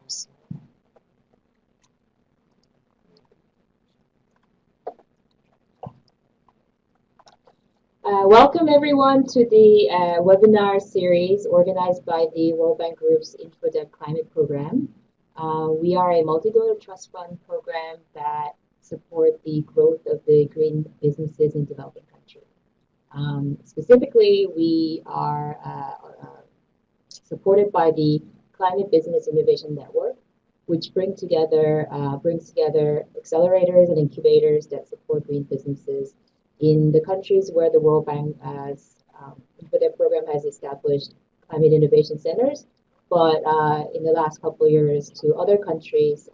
groups. Welcome everyone to the webinar series organized by the World Bank Group's InfoDev Climate program. We are a multi-donor trust fund program that support the growth of the green businesses in developing countries. Specifically, we are supported by the Climate Business Innovation Network, which brings together accelerators and incubators that support green businesses in the countries where the World Bank InfoDev program has established climate innovation centers, but in the last couple of years to other countries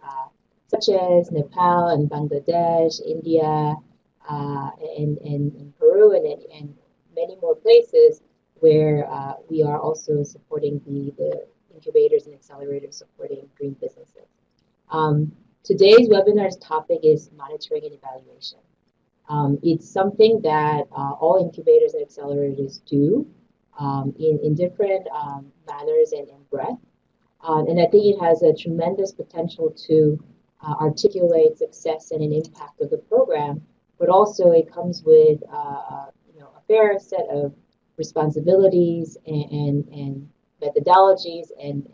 such as Nepal and Bangladesh, India, and Peru, and many more places where we are also supporting the incubators and accelerators supporting green businesses. Today's webinar's topic is monitoring and evaluation. It's something that all incubators and accelerators do in different manners and breadth. And I think it has a tremendous potential to articulate success and an impact of the program, but also it comes with a fair set of responsibilities and methodologies and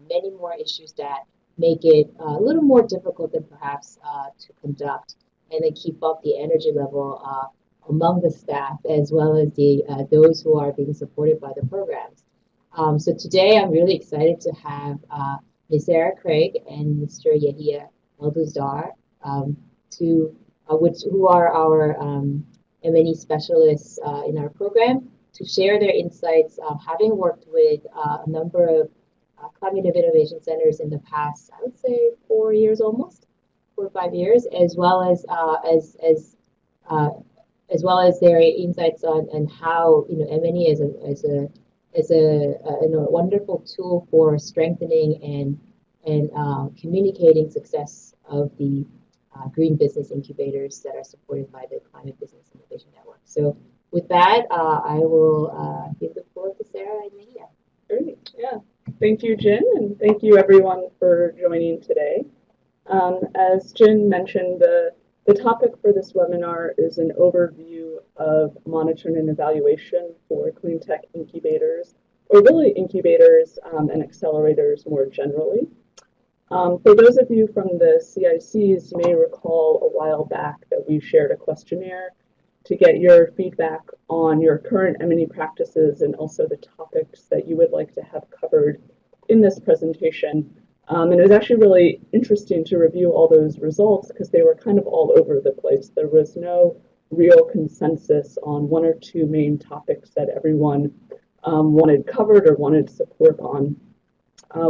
many more issues that make it a little more difficult than perhaps to conduct and then keep up the energy level among the staff as well as the those who are being supported by the programs. So today I'm really excited to have Ms. Sarah Craig and Mr. Yahia Elduzdar, who are our M&E specialists in our program, to share their insights, having worked with a number of climate innovation centers in the past, I would say 4 years almost. 4 or 5 years, as well as their insights on how M&E is a wonderful tool for strengthening and communicating success of the green business incubators that are supported by the Climate Business Innovation Network. So with that, I will give the floor to Sarah and Yahia. Great, yeah. Thank you, Jin, and thank you everyone for joining today. As Jin mentioned, the topic for this webinar is an overview of monitoring and evaluation for Cleantech incubators, or really incubators and accelerators more generally. For those of you from the CICs, you may recall a while back that we shared a questionnaire to get your feedback on your current M&E practices and also the topics that you would like to have covered in this presentation. And it was actually really interesting to review all those results because they were kind of all over the place. There was no real consensus on 1 or 2 main topics that everyone wanted covered or wanted support on,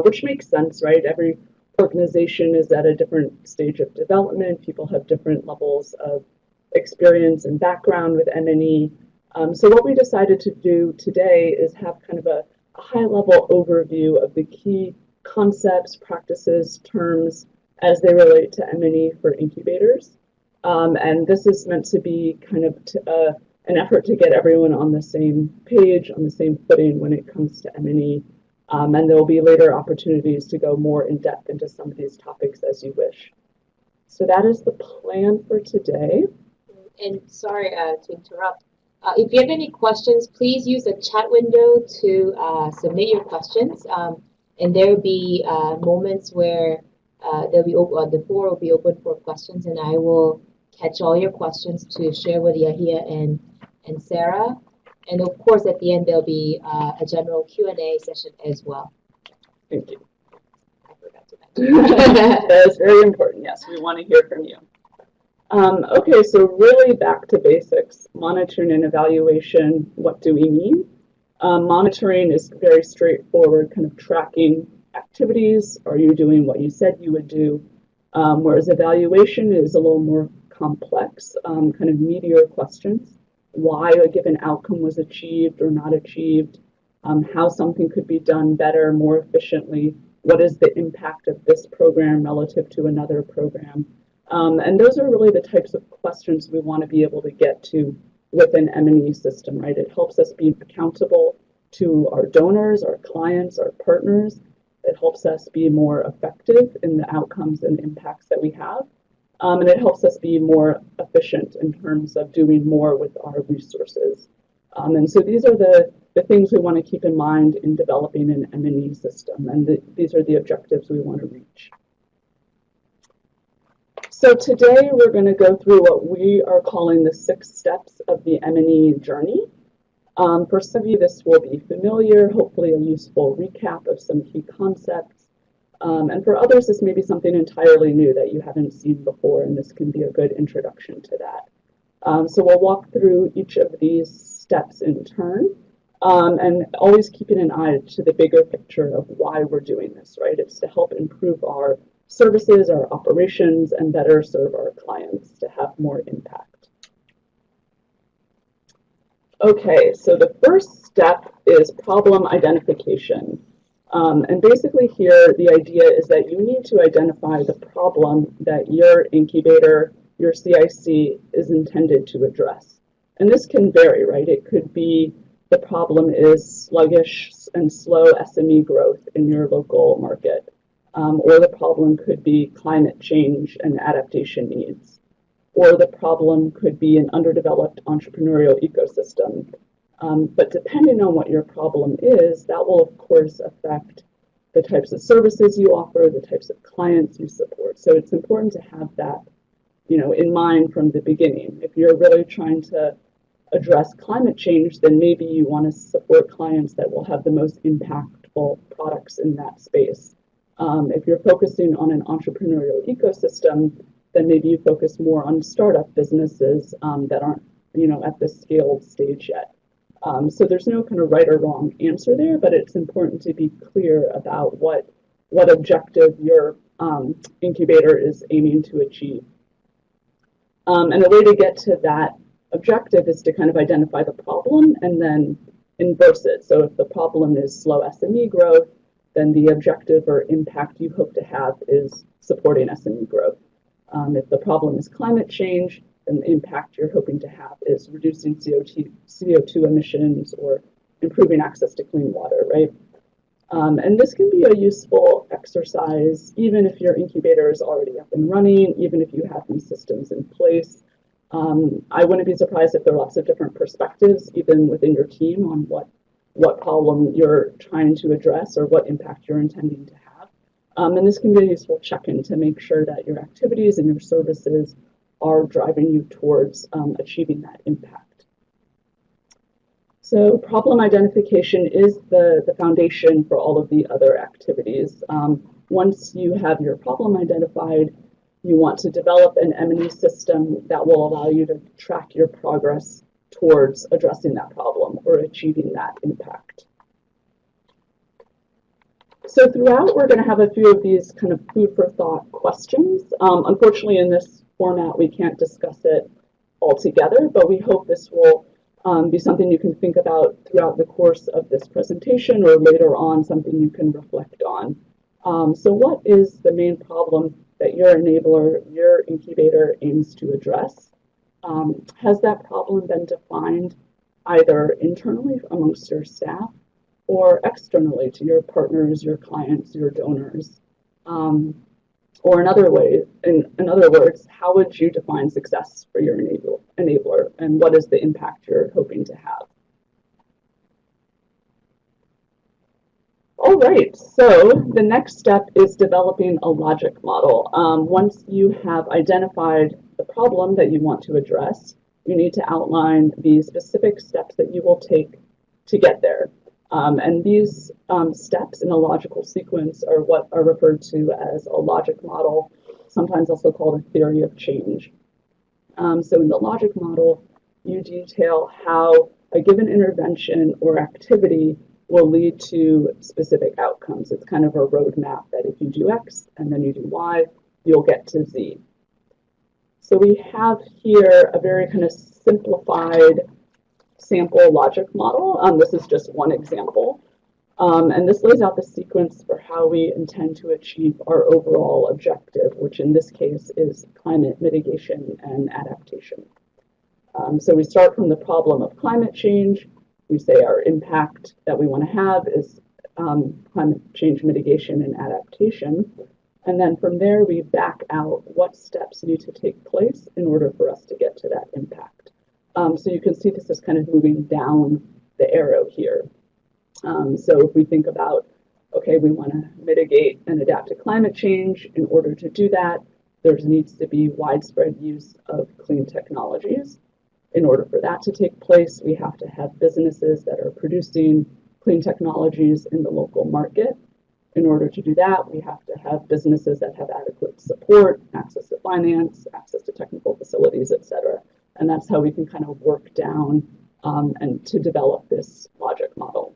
which makes sense, right? Every organization is at a different stage of development. People have different levels of experience and background with M&E. So what we decided to do today is have kind of a high-level overview of the key concepts, practices, terms as they relate to M&E for incubators. And this is meant to be kind of an effort to get everyone on the same page, on the same footing when it comes to M&E. And there will be later opportunities to go more in depth into some of these topics as you wish. So that is the plan for today. And sorry to interrupt. If you have any questions, please use the chat window to submit your questions. And there will be moments where the floor will be open for questions, and I will catch all your questions to share with Yahia and Sarah. And of course, at the end, there'll be a general Q&A session as well. Thank you. I forgot to mention. That is very important. Yes, we want to hear from you. Okay, so really back to basics. Monitoring and evaluation, what do we mean? Monitoring is very straightforward, kind of tracking activities. Are you doing what you said you would do? Whereas evaluation is a little more complex, kind of meatier questions. Why a given outcome was achieved or not achieved, how something could be done better, more efficiently, what is the impact of this program relative to another program. And those are really the types of questions we want to be able to get to with an M&E system, right? It helps us be accountable to our donors, our clients, our partners. it helps us be more effective in the outcomes and impacts that we have. And it helps us be more efficient in terms of doing more with our resources. And so these are the things we want to keep in mind in developing an M&E system, and these are the objectives we want to reach. So today we're going to go through what we are calling the 6 steps of the M&E journey. For some of you, this will be familiar, hopefully a useful recap of some key concepts. And for others, this may be something entirely new that you haven't seen before, and this can be a good introduction to that. So we'll walk through each of these steps in turn, and always keeping an eye to the bigger picture of why we're doing this, right? It's to help improve our services, our operations, and better serve our clients to have more impact. Okay, so the first step is problem identification. And basically here, the idea is that you need to identify the problem that your incubator, your CIC, is intended to address. And this can vary, right? It could be the problem is sluggish and slow SME growth in your local market. Or the problem could be climate change and adaptation needs. Or the problem could be an underdeveloped entrepreneurial ecosystem. But depending on what your problem is, that will, of course, affect the types of services you offer, the types of clients you support. So it's important to have that, in mind from the beginning. If you're really trying to address climate change, then maybe you want to support clients that will have the most impactful products in that space. If you're focusing on an entrepreneurial ecosystem, then maybe you focus more on startup businesses that aren't, at the scaled stage yet. So there's no kind of right or wrong answer there, but it's important to be clear about what objective your incubator is aiming to achieve. And a way to get to that objective is to kind of identify the problem and then inverse it. So if the problem is slow SME growth, then the objective or impact you hope to have is supporting SME growth. If the problem is climate change, then the impact you're hoping to have is reducing CO2 emissions or improving access to clean water, right? And this can be a useful exercise, even if your incubator is already up and running, even if you have these systems in place. I wouldn't be surprised if there are lots of different perspectives, even within your team, on what problem you're trying to address or what impact you're intending to have. And this can be a useful check-in to make sure that your activities and your services are driving you towards achieving that impact. So problem identification is the foundation for all of the other activities. Once you have your problem identified, you want to develop an M&E system that will allow you to track your progress towards addressing that problem or achieving that impact. So throughout, we're going to have a few of these kind of food for thought questions. Unfortunately, in this format, we can't discuss it all together, but we hope this will be something you can think about throughout the course of this presentation or later on, something you can reflect on. So what is the main problem that your enabler, your incubator aims to address? Has that problem been defined either internally amongst your staff or externally to your partners, your clients, your donors? Or in other words, how would you define success for your enabler, and what is the impact you're hoping to have? All right, so the next step is developing a logic model. Once you have identified the problem that you want to address, you need to outline the specific steps that you will take to get there. And these steps in a logical sequence are what are referred to as a logic model, sometimes also called a theory of change. So in the logic model, you detail how a given intervention or activity will lead to specific outcomes. It's kind of a roadmap that if you do X and then you do Y, you'll get to Z. So we have here a very kind of simplified sample logic model. This is just one example. And this lays out the sequence for how we intend to achieve our overall objective, which in this case is climate mitigation and adaptation. So we start from the problem of climate change. We say our impact that we want to have is climate change mitigation and adaptation. And then from there, we back out what steps need to take place in order for us to get to that impact. So you can see this is kind of moving down the arrow here. So if we think about, okay, we want to mitigate and adapt to climate change. In order to do that, there needs to be widespread use of clean technologies. In order for that to take place, we have to have businesses that are producing clean technologies in the local market. In order to do that, we have to have businesses that have adequate support, access to finance, access to technical facilities, et cetera. And that's how we can kind of work down and to develop this logic model.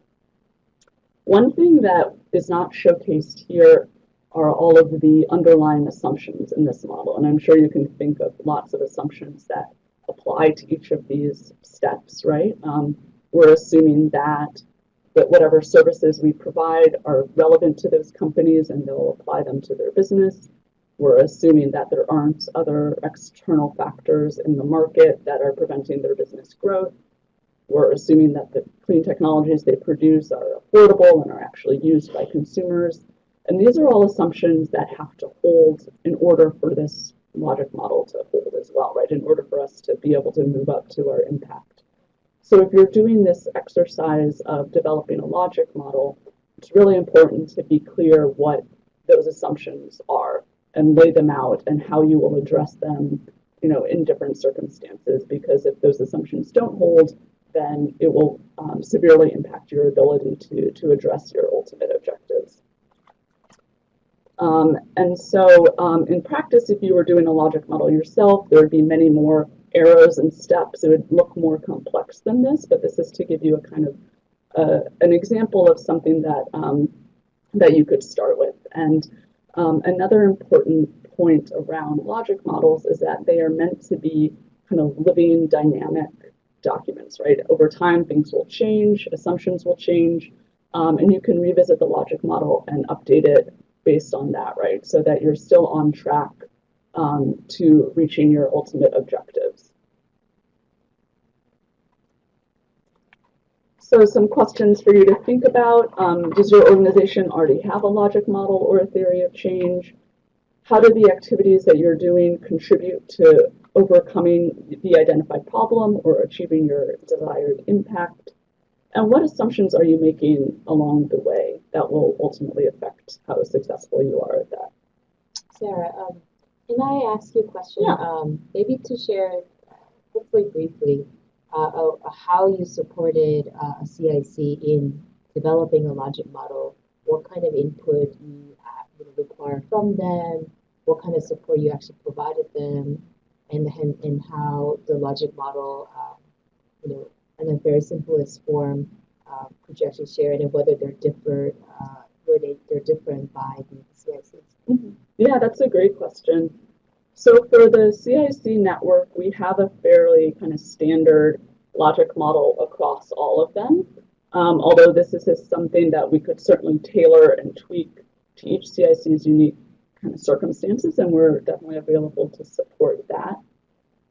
One thing that is not showcased here are all of the underlying assumptions in this model. And I'm sure you can think of lots of assumptions that apply to each of these steps, right? We're assuming that whatever services we provide are relevant to those companies and they'll apply them to their business. We're assuming that there aren't other external factors in the market that are preventing their business growth. We're assuming that the clean technologies they produce are affordable and are actually used by consumers. And these are all assumptions that have to hold in order for this logic model to hold as well, right? In order for us to be able to move up to our impact. So if you're doing this exercise of developing a logic model, it's really important to be clear what those assumptions are and lay them out and how you will address them, you know, in different circumstances. Because if those assumptions don't hold, then it will severely impact your ability to address your ultimate objectives. And so in practice, if you were doing a logic model yourself, there would be many more arrows and steps. It would look more complex than this, but this is to give you a kind of an example of something that that you could start with. And another important point around logic models is that they are meant to be kind of living, dynamic documents, right? Over time, things will change, assumptions will change, and you can revisit the logic model and update it based on that, right? So that you're still on track to reaching your ultimate objectives. So some questions for you to think about. Does your organization already have a logic model or a theory of change? How do the activities that you're doing contribute to overcoming the identified problem or achieving your desired impact? And what assumptions are you making along the way that will ultimately affect how successful you are at that? Sarah, can I ask you a question? Yeah. Maybe to share, hopefully briefly, how you supported a CIC in developing a logic model, what kind of input you require from them, what kind of support you actually provided them, and how the logic model, in a very simplest form, could you actually share it, and whether they're different, they're different by the CICs? Mm-hmm. Yeah, that's a great question. So for the CIC network, we have a fairly kind of standard logic model across all of them. Although this is something that we could certainly tailor and tweak to each CIC's unique kind of circumstances, and we're definitely available to support that.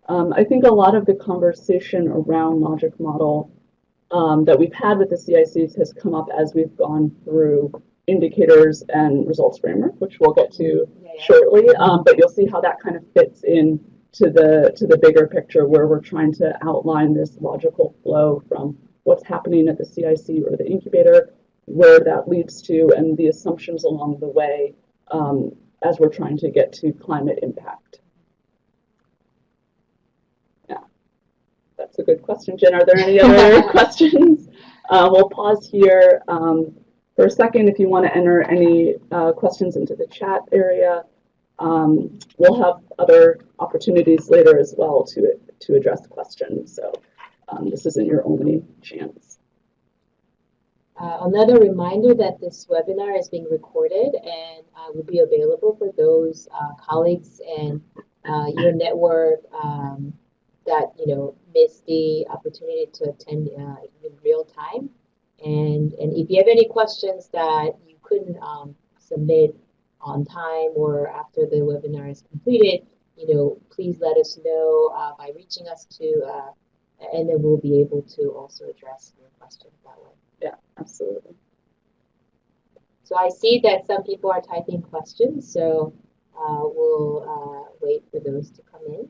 I think a lot of the conversation around logic model that we've had with the CICs has come up as we've gone through indicators and results framework, which we'll get to shortly. But you'll see how that kind of fits in to the bigger picture, where we're trying to outline this logical flow from what's happening at the CIC or the incubator, where that leads to, and the assumptions along the way as we're trying to get to climate impact. Yeah, that's a good question, Jen. Are there any other questions? We'll pause here for a second if you want to enter any questions into the chat area. We'll have other opportunities later as well to address questions. So this isn't your only chance. Another reminder that this webinar is being recorded and will be available for those colleagues and your network that missed the opportunity to attend in real time. And if you have any questions that you couldn't submit on time or after the webinar is completed, please let us know by reaching us and then we'll be able to also address your questions that way. Yeah, absolutely. So I see that some people are typing questions, so we'll wait for those to come in.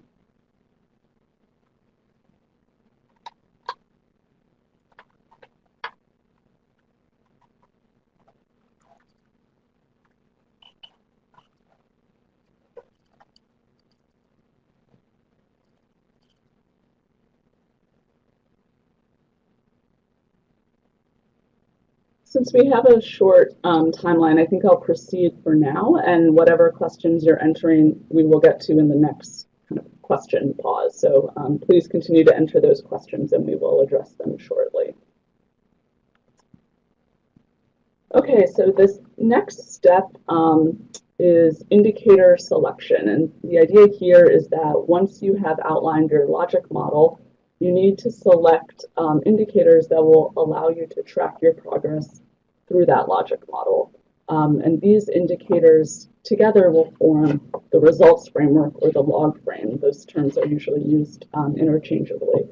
Since we have a short timeline, I think I'll proceed for now, and whatever questions you're entering, we will get to in the next kind of question pause. So please continue to enter those questions and we will address them shortly. Okay, so this next step is indicator selection. And the idea here is that once you have outlined your logic model, you need to select indicators that will allow you to track your progress through that logic model. And these indicators together will form the results framework or the log frame. Those terms are usually used interchangeably.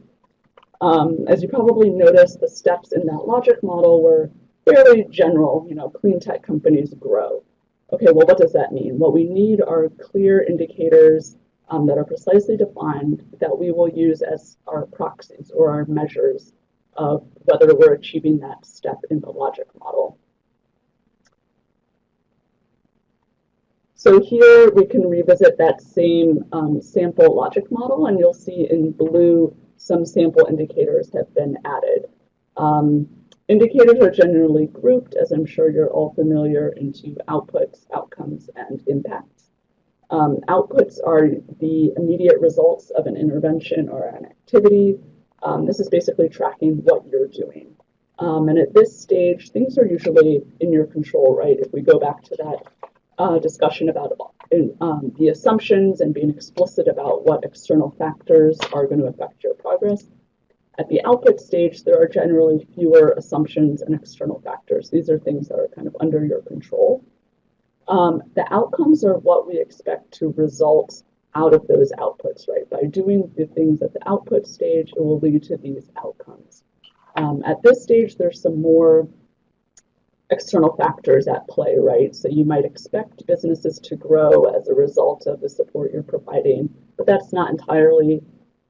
As you probably noticed, the steps in that logic model were fairly general. Clean tech companies grow. Okay, well, what does that mean? What we need are clear indicators that are precisely defined that we will use as our proxies or our measures of whether we're achieving that step in the logic model. So here we can revisit that same sample logic model, and you'll see in blue some sample indicators have been added. Indicators are generally grouped, as I'm sure you're all familiar, into outputs, outcomes, and impacts. Outputs are the immediate results of an intervention or an activity. This is basically tracking what you're doing. And at this stage, things are usually in your control, right? If we go back to that discussion about the assumptions and being explicit about what external factors are going to affect your progress. At the output stage, there are generally fewer assumptions and external factors. These are things that are kind of under your control. The outcomes are what we expect to result out of those outputs, right? By doing the things at the output stage, it will lead to these outcomes. At this stage, there's some more external factors at play, right? So you might expect businesses to grow as a result of the support you're providing, but that's not entirely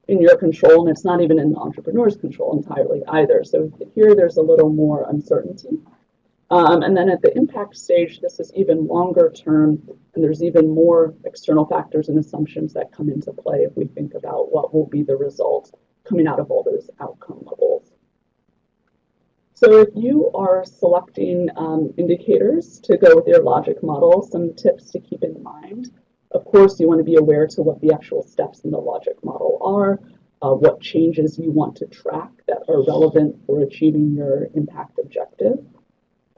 in your control, and it's not even in the entrepreneur's control entirely either. So here there's a little more uncertainty. And then at the impact stage, this is even longer term, and there's even more external factors and assumptions that come into play if we think about what will be the result coming out of all those outcome levels. So if you are selecting indicators to go with your logic model, some tips to keep in mind. Of course, you want to be aware to what the actual steps in the logic model are, what changes you want to track that are relevant for achieving your impact objective.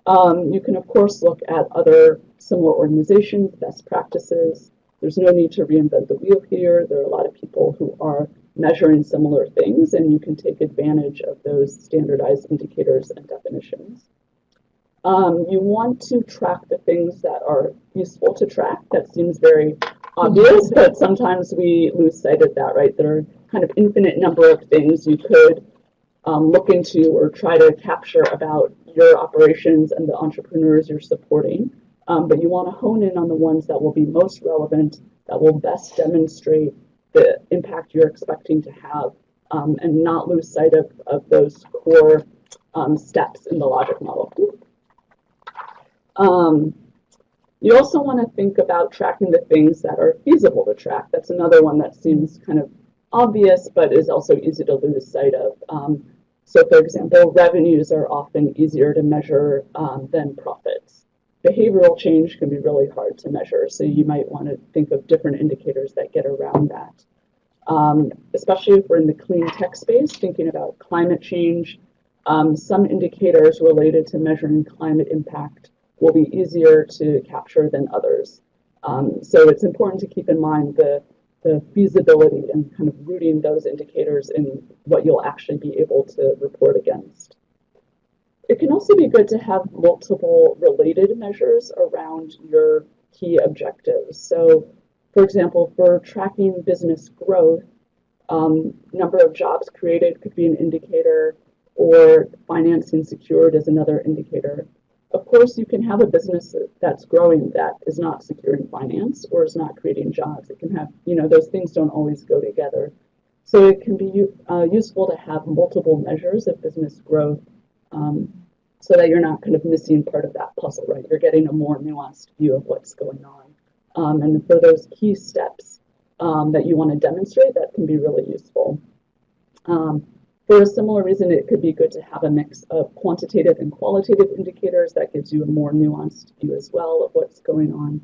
You can, of course, look at other similar organizations, best practices. There's no need to reinvent the wheel here. There are a lot of people who are measuring similar things, and you can take advantage of those standardized indicators and definitions. You want to track the things that are useful to track. That seems very obvious, but sometimes we lose sight of that, right? There are kind of infinite number of things you could look into or try to capture about your operations and the entrepreneurs you're supporting. But you want to hone in on the ones that will be most relevant, that will best demonstrate the impact you're expecting to have, and not lose sight of those core steps in the logic model. You also want to think about tracking the things that are feasible to track. That's another one that seems kind of obvious, but is also easy to lose sight of. So for example, revenues are often easier to measure than profits. Behavioral change can be really hard to measure, so you might want to think of different indicators that get around that. Especially if we're in the clean tech space, thinking about climate change, some indicators related to measuring climate impact will be easier to capture than others. So it's important to keep in mind the feasibility and kind of rooting those indicators in what you'll actually be able to report against. It can also be good to have multiple related measures around your key objectives. So, for example, for tracking business growth, number of jobs created could be an indicator, or financing secured is another indicator. of course, you can have a business that's growing that is not securing finance or is not creating jobs. It can have, those things don't always go together. So it can be useful to have multiple measures of business growth so that you're not kind of missing part of that puzzle, right? You're getting a more nuanced view of what's going on. And for those key steps that you want to demonstrate, that can be really useful. For a similar reason, it could be good to have a mix of quantitative and qualitative indicators. That gives you a more nuanced view as well of what's going on.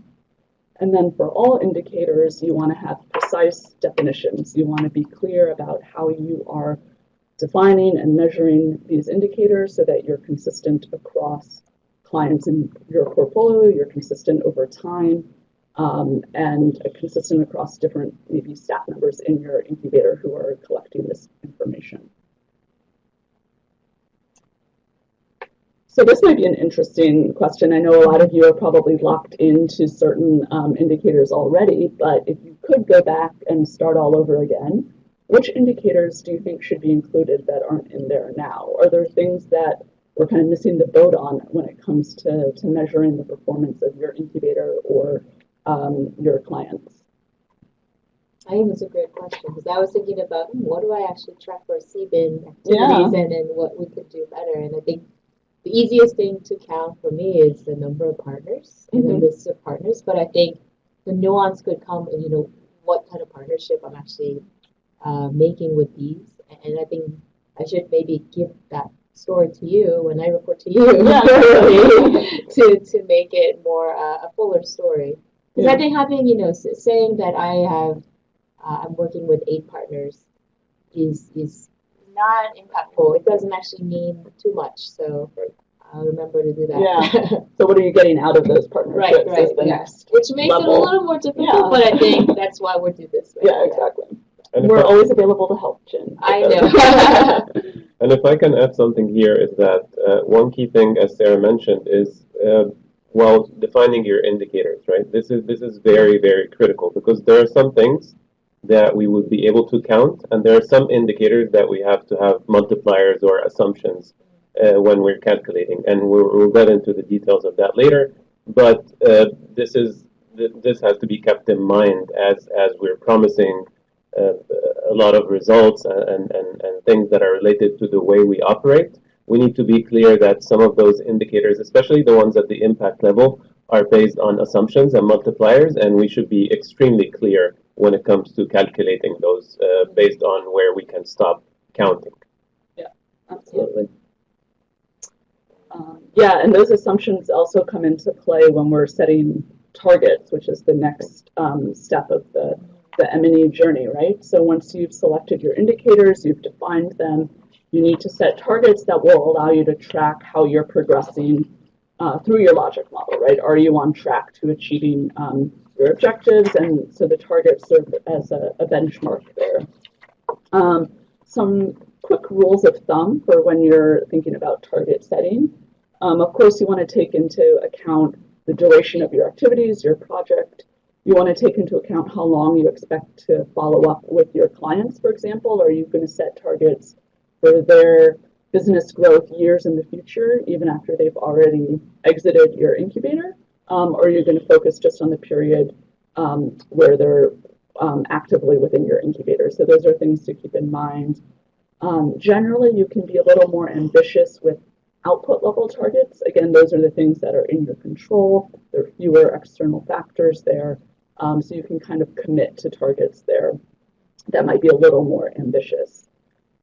And then for all indicators, you want to have precise definitions. You want to be clear about how you are defining and measuring these indicators so that you're consistent across clients in your portfolio, you're consistent over time, and consistent across different maybe staff members in your incubator who are collecting this information. So this might be an interesting question. I know a lot of you are probably locked into certain indicators already, but if you could go back and start all over again, which indicators do you think should be included that aren't in there now? Are there things that we're kind of missing the boat on when it comes to measuring the performance of your incubator or your clients? I think it's a great question because I was thinking about what do I actually track for CBIN activities and what we could do better. And I think the easiest thing to count for me is the number of partners and the list of partners. But I think the nuance could come in, what kind of partnership I'm actually making with these. And I think I should maybe give that story to you when I report to you to make it more a fuller story. Because I think having, saying that I'm working with 8 partners is not impactful. It doesn't actually mean too much. So I'll remember to do that. Yeah. So what are you getting out of those partnerships? Right. Next which makes it a little more difficult, but I think that's why we do this. Right? Yeah, exactly. And we're always available to help, Jen. I know. And if I can add something here is that one key thing, as Sarah mentioned, is defining your indicators, right? This is very, very critical because there are some things that we would be able to count, and there are some indicators that we have to have multipliers or assumptions when we're calculating, and we'll get into the details of that later. But this has to be kept in mind as we're promising a lot of results and things that are related to the way we operate. We need to be clear that some of those indicators, especially the ones at the impact level, are based on assumptions and multipliers, and we should be extremely clear when it comes to calculating those based on where we can stop counting. Yeah, absolutely. And those assumptions also come into play when we're setting targets, which is the next step of the M&E journey, right? So once you've selected your indicators, you've defined them, you need to set targets that will allow you to track how you're progressing through your logic model, right? Are you on track to achieving your objectives? And so the targets serve as a benchmark there. Some quick rules of thumb for when you're thinking about target setting. Of course, you want to take into account the duration of your activities, your project. You want to take into account how long you expect to follow up with your clients, for example. Are you going to set targets for their business growth years in the future, even after they've already exited your incubator? Or are you going to focus just on the period where they're actively within your incubator? So those are things to keep in mind. Generally, you can be a little more ambitious with output level targets. Again, those are the things that are in your control. There are fewer external factors there. So you can kind of commit to targets there that might be a little more ambitious.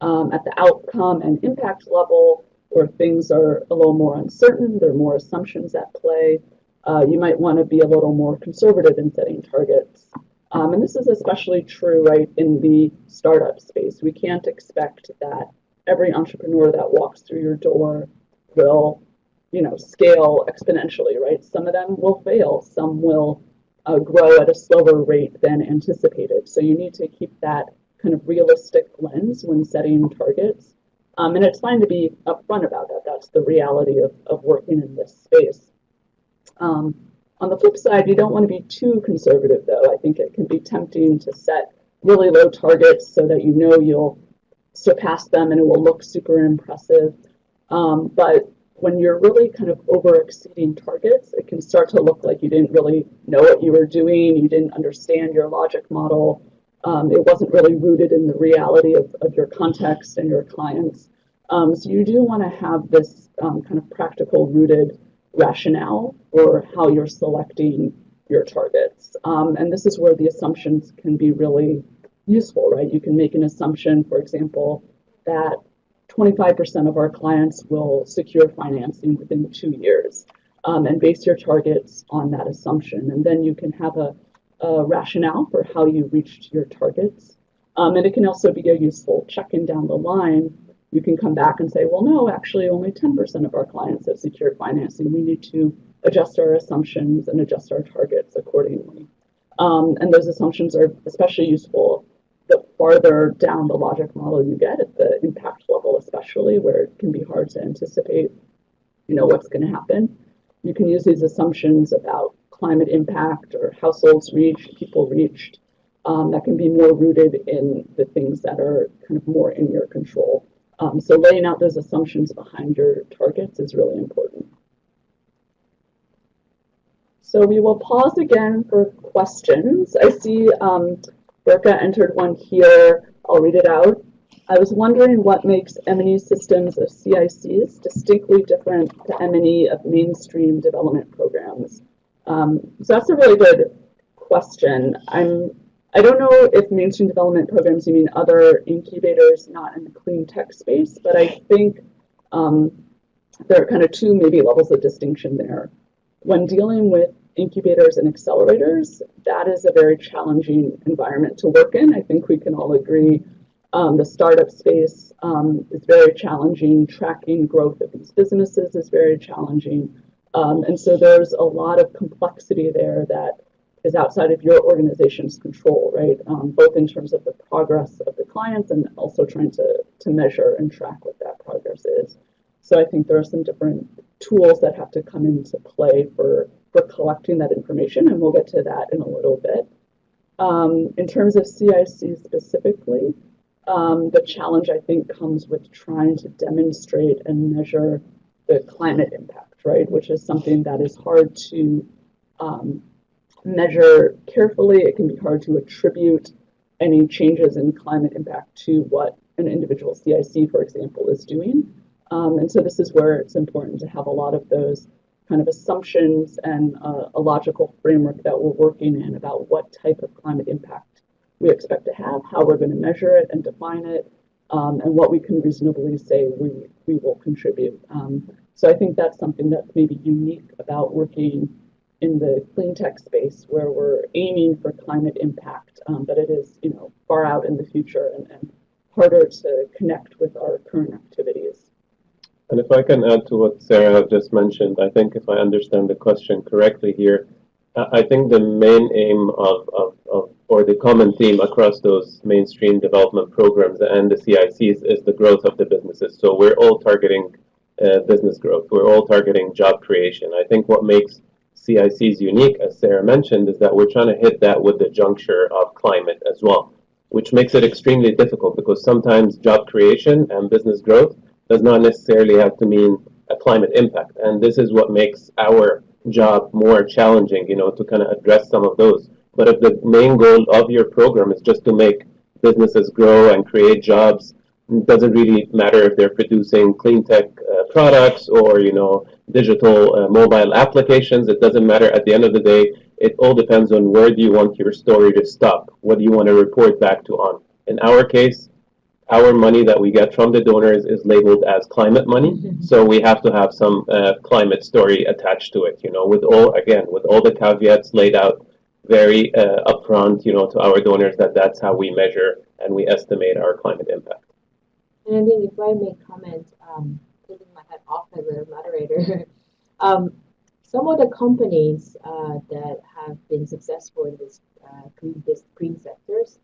At the outcome and impact level, where things are a little more uncertain, there are more assumptions at play, you might want to be a little more conservative in setting targets. And this is especially true, right, in the startup space. We can't expect that every entrepreneur that walks through your door will, scale exponentially, right? Some of them will fail. Some will grow at a slower rate than anticipated. So you need to keep that kind of realistic lens when setting targets. And it's fine to be upfront about that. That's the reality of working in this space. On the flip side, you don't want to be too conservative, though. I think it can be tempting to set really low targets so that you'll surpass them and it will look super impressive. But when you're really kind of over exceeding targets, it can start to look like you didn't really know what you were doing, you didn't understand your logic model, it wasn't really rooted in the reality of your context and your clients. So you do want to have this kind of practical rooted rationale for how you're selecting your targets. And this is where the assumptions can be really useful, right? You can make an assumption, for example, that 25% of our clients will secure financing within 2 years, and base your targets on that assumption. And then you can have a rationale for how you reached your targets. And it can also be a useful check-in down the line. You can come back and say, well, no, actually only 10% of our clients have secured financing. We need to adjust our assumptions and adjust our targets accordingly. And those assumptions are especially useful the farther down the logic model you get, at the impact level especially, where it can be hard to anticipate, what's going to happen. You can use these assumptions about climate impact or households reached, people reached, that can be more rooted in the things that are kind of more in your control. So laying out those assumptions behind your targets is really important. So we will pause again for questions. I see Berka entered one here. I'll read it out. I was wondering what makes M&E systems of CICs distinctly different to M&E of mainstream development programs. So that's a really good question. I don't know if mainstream development programs, you mean other incubators not in the clean tech space, but I think there are kind of two maybe levels of distinction there. When dealing with incubators and accelerators, that is a very challenging environment to work in. I think we can all agree the startup space is very challenging. Tracking growth of these businesses is very challenging. And so there's a lot of complexity there that is outside of your organization's control, right? Both in terms of the progress of the clients and also trying to measure and track what that progress is. So I think there are some different tools that have to come into play for collecting that information, and we'll get to that in a little bit. In terms of CIC specifically, the challenge, I think, comes with trying to demonstrate and measure the climate impact, right? Which is something that is hard to measure carefully. It can be hard to attribute any changes in climate impact to what an individual CIC, for example, is doing. And so this is where it's important to have a lot of those kind of assumptions and a logical framework that we're working in about what type of climate impact we expect to have, how we're going to measure it and define it, and what we can reasonably say we will contribute. So I think that's something that's maybe unique about working in the clean tech space, where we're aiming for climate impact, but it is far out in the future and harder to connect with our current activities. And if I can add to what Sarah just mentioned, I think if I understand the question correctly here, I think the main aim or the common theme across those mainstream development programs and the CICs is the growth of the businesses. So we're all targeting business growth. We're all targeting job creation. I think what makes CICs unique, as Sarah mentioned, is that we're trying to hit that with the juncture of climate as well, which makes it extremely difficult because sometimes job creation and business growth does not necessarily have to mean a climate impact. And this is what makes our job more challenging, to kind of address some of those. But if the main goal of your program is just to make businesses grow and create jobs, it doesn't really matter if they're producing clean tech products or, digital mobile applications. It doesn't matter. At the end of the day, it all depends on where do you want your story to stop? What do you want to report back to on? In our case, our money that we get from the donors is labeled as climate money, so we have to have some climate story attached to it, with all the caveats laid out very upfront, to our donors that's how we measure and we estimate our climate impact. And I think if I may comment, taking my hat off as a moderator, some of the companies that have been successful in this green sectors,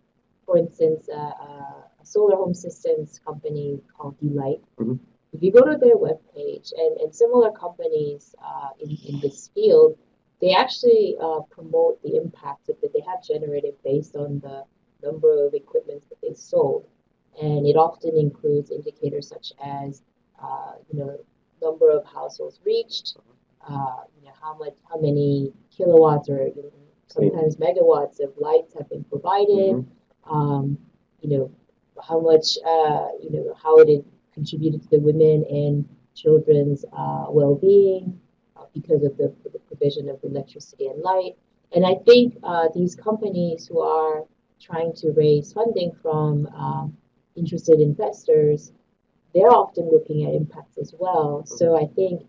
for instance, a solar home systems company called Delight. Mm-hmm. If you go to their webpage, and similar companies in this field, they actually promote the impact that they have generated based on the number of equipment that they sold. And it often includes indicators such as, number of households reached, how many kilowatts or sometimes megawatts of lights have been provided, how much, how it contributed to the women and children's well-being because of the provision of electricity and light. And I think these companies who are trying to raise funding from interested investors, they're often looking at impacts as well. So I think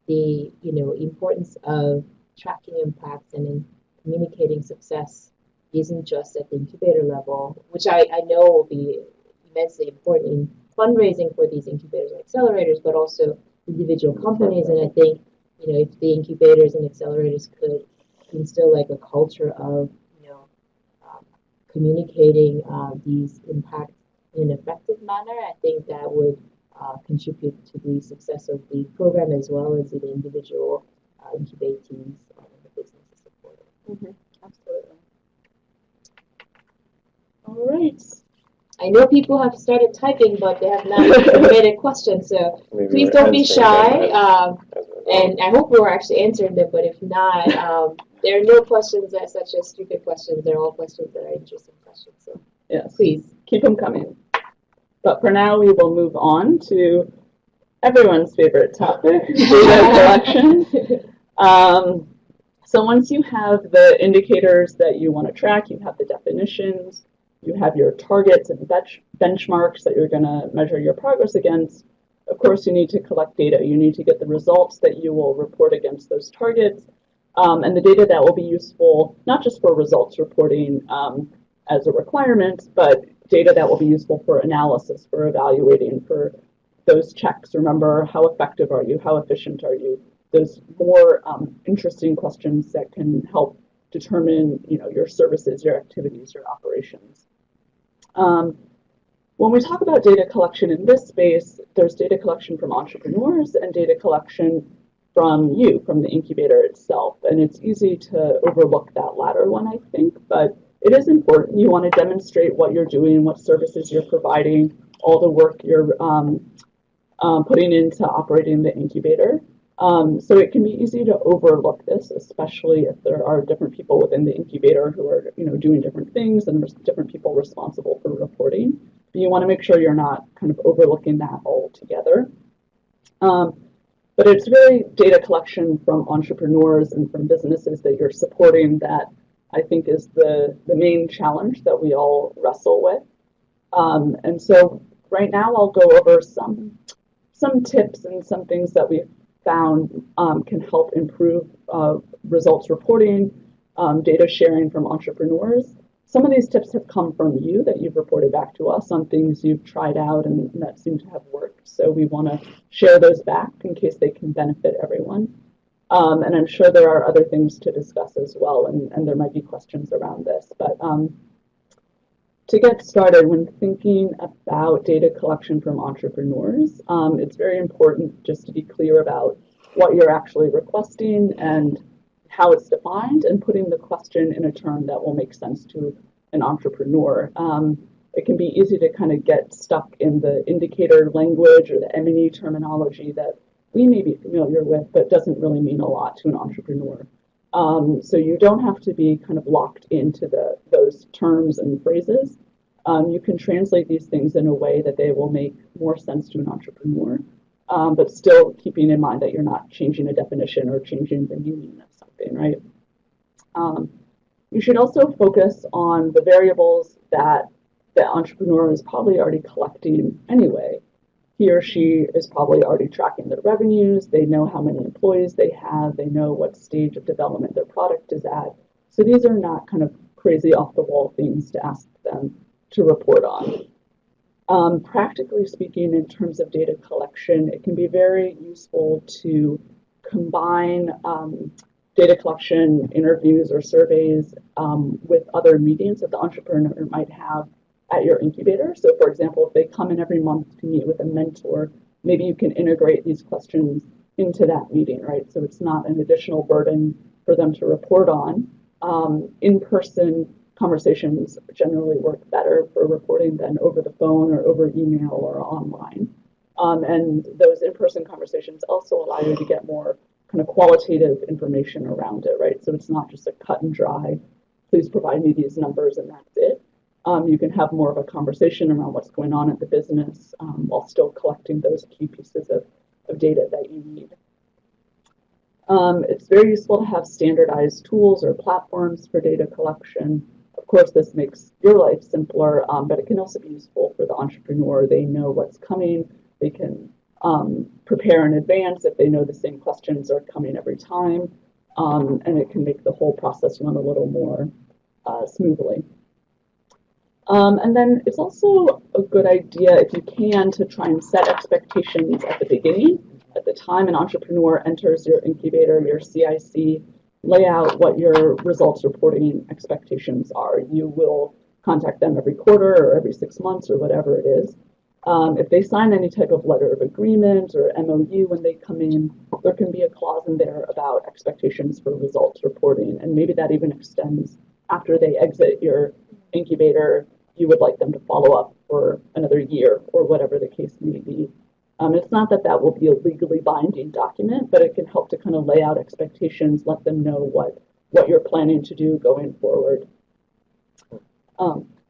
the importance of tracking impacts and in communicating success isn't just at the incubator level, which I know will be immensely important in fundraising for these incubators and accelerators, but also individual companies. And I think if the incubators and accelerators could instill like a culture of communicating these impacts in an effective manner, I think that would contribute to the success of the program as well as the individual incubatees and the businesses supported. Absolutely. All right. I know people have started typing, but they have not submitted questions, so please don't be shy. And I hope we're actually answering them, but if not, there are no questions that such as stupid questions. They're all questions that are interesting questions. So yes, please keep them coming. But for now, we will move on to everyone's favorite topic, data collection. So once you have the indicators that you want to track, you have the definitions, you have your targets and benchmarks that you're going to measure your progress against. Of course, you need to collect data. You need to get the results that you will report against those targets, and the data that will be useful, not just for results reporting as a requirement, but data that will be useful for analysis, for evaluating, for those checks. Remember, how effective are you? How efficient are you? Those more interesting questions that can help determine, your services, your activities, your operations. When we talk about data collection in this space, there's data collection from entrepreneurs and data collection from you, from the incubator itself. And it's easy to overlook that latter one, I think, but it is important. You want to demonstrate what you're doing, what services you're providing, all the work you're putting into operating the incubator. So it can be easy to overlook this, especially if there are different people within the incubator who are, doing different things and there's different people responsible for reporting. But you want to make sure you're not kind of overlooking that altogether. But it's really data collection from entrepreneurs and from businesses that you're supporting that I think is the main challenge that we all wrestle with. And so right now I'll go over some tips and some things that we've found can help improve results reporting, data sharing from entrepreneurs. Some of these tips have come from you that you've reported back to us on things you've tried out and that seem to have worked. So we want to share those back in case they can benefit everyone. And I'm sure there are other things to discuss as well, and there might be questions around this. But to get started, when thinking about data collection from entrepreneurs, it's very important just to be clear about what you're actually requesting and how it's defined, and putting the question in a term that will make sense to an entrepreneur. It can be easy to kind of get stuck in the indicator language or the M&E terminology that we may be familiar with, but doesn't really mean a lot to an entrepreneur. So you don't have to be kind of locked into those terms and phrases. You can translate these things in a way that they will make more sense to an entrepreneur, but still keeping in mind that you're not changing a definition or changing the meaning of something, right? You should also focus on the variables that the entrepreneur is probably already collecting anyway. He or she is probably already tracking their revenues. They know how many employees they have. They know what stage of development their product is at. So these are not kind of crazy off-the-wall things to ask them to report on. Practically speaking, in terms of data collection, it can be very useful to combine data collection, interviews, or surveys with other meetings that the entrepreneur might have at your incubator. So for example, if they come in every month to meet with a mentor, maybe you can integrate these questions into that meeting, right? So it's not an additional burden for them to report on. In-person conversations generally work better for reporting than over the phone or over email or online. And those in-person conversations also allow you to get more kind of qualitative information around it, right? So it's not just a cut and dry, please provide me these numbers and that's it. You can have more of a conversation around what's going on at the business while still collecting those key pieces of data that you need. It's very useful to have standardized tools or platforms for data collection. Of course, this makes your life simpler, but it can also be useful for the entrepreneur. They know what's coming. They can prepare in advance if they know the same questions are coming every time, and it can make the whole process run a little more smoothly. And then it's also a good idea, if you can, to try and set expectations at the beginning. At the time an entrepreneur enters your incubator, your CIC, lay out what your results reporting expectations are. You will contact them every quarter or every 6 months or whatever it is. If they sign any type of letter of agreement or MOU when they come in, there can be a clause in there about expectations for results reporting, and maybe that even extends after they exit your incubator. You would like them to follow up for another year or whatever the case may be. It's not that that will be a legally binding document, but it can help to kind of lay out expectations, let them know what you're planning to do going forward.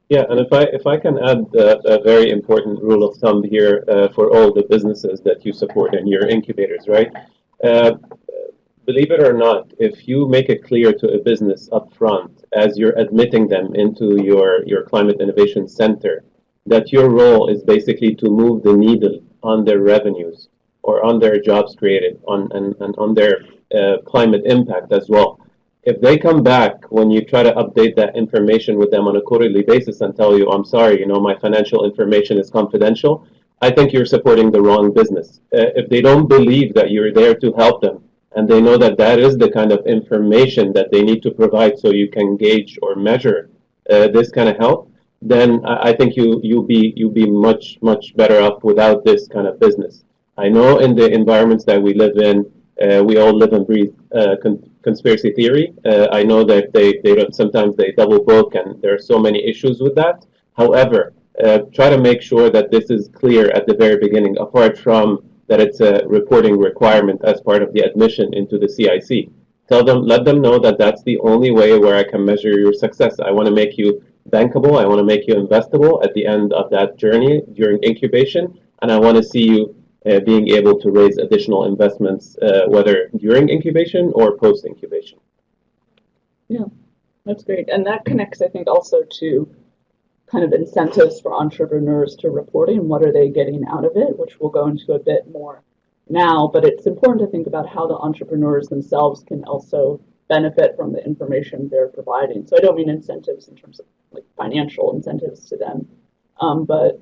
Yeah, and if I can add a very important rule of thumb here for all the businesses that you support in your incubators, right? Believe it or not, if you make it clear to a business up front as you're admitting them into your Climate Innovation Center that your role is basically to move the needle on their revenues or on their jobs created and on their climate impact as well. If they come back when you try to update that information with them on a quarterly basis and tell you, I'm sorry, my financial information is confidential, I think you're supporting the wrong business. If they don't believe that you're there to help them, and they know that that is the kind of information that they need to provide so you can gauge or measure this kind of help, then I think you'll be much better off without this kind of business. I know in the environments that we live in, we all live and breathe conspiracy theory. I know that they sometimes they double book, and there are so many issues with that. However, try to make sure that this is clear at the very beginning, apart from that it's a reporting requirement as part of the admission into the CIC. Let them know that that's the only way where I can measure your success. I want to make you bankable. I want to make you investable at the end of that journey during incubation, and I want to see you being able to raise additional investments, whether during incubation or post-incubation. Yeah, that's great. And that connects, I think, also to kind of incentives for entrepreneurs to reporting and what are they getting out of it, which we'll go into a bit more now. But it's important to think about how the entrepreneurs themselves can also benefit from the information they're providing. So I don't mean incentives in terms of like financial incentives to them, but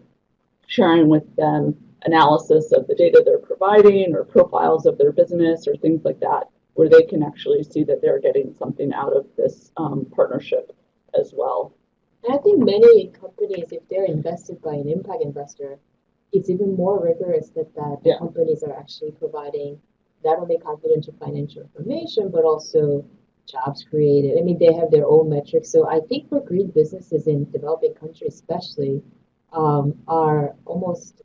sharing with them analysis of the data they're providing or profiles of their business or things like that, where they can actually see that they're getting something out of this partnership as well. And I think many companies, if they're invested by an impact investor, it's even more rigorous that the companies are actually providing not only confidential financial information, but also jobs created. I mean, they have their own metrics. So I think for green businesses in developing countries especially, are almost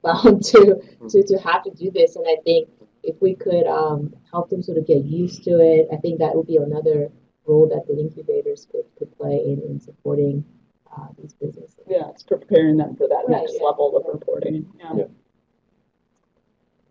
bound to have to do this. And I think if we could help them sort of get used to it, I think that would be another role that the incubators could play in supporting these businesses. Yeah, it's preparing them for that next level of reporting. Yeah.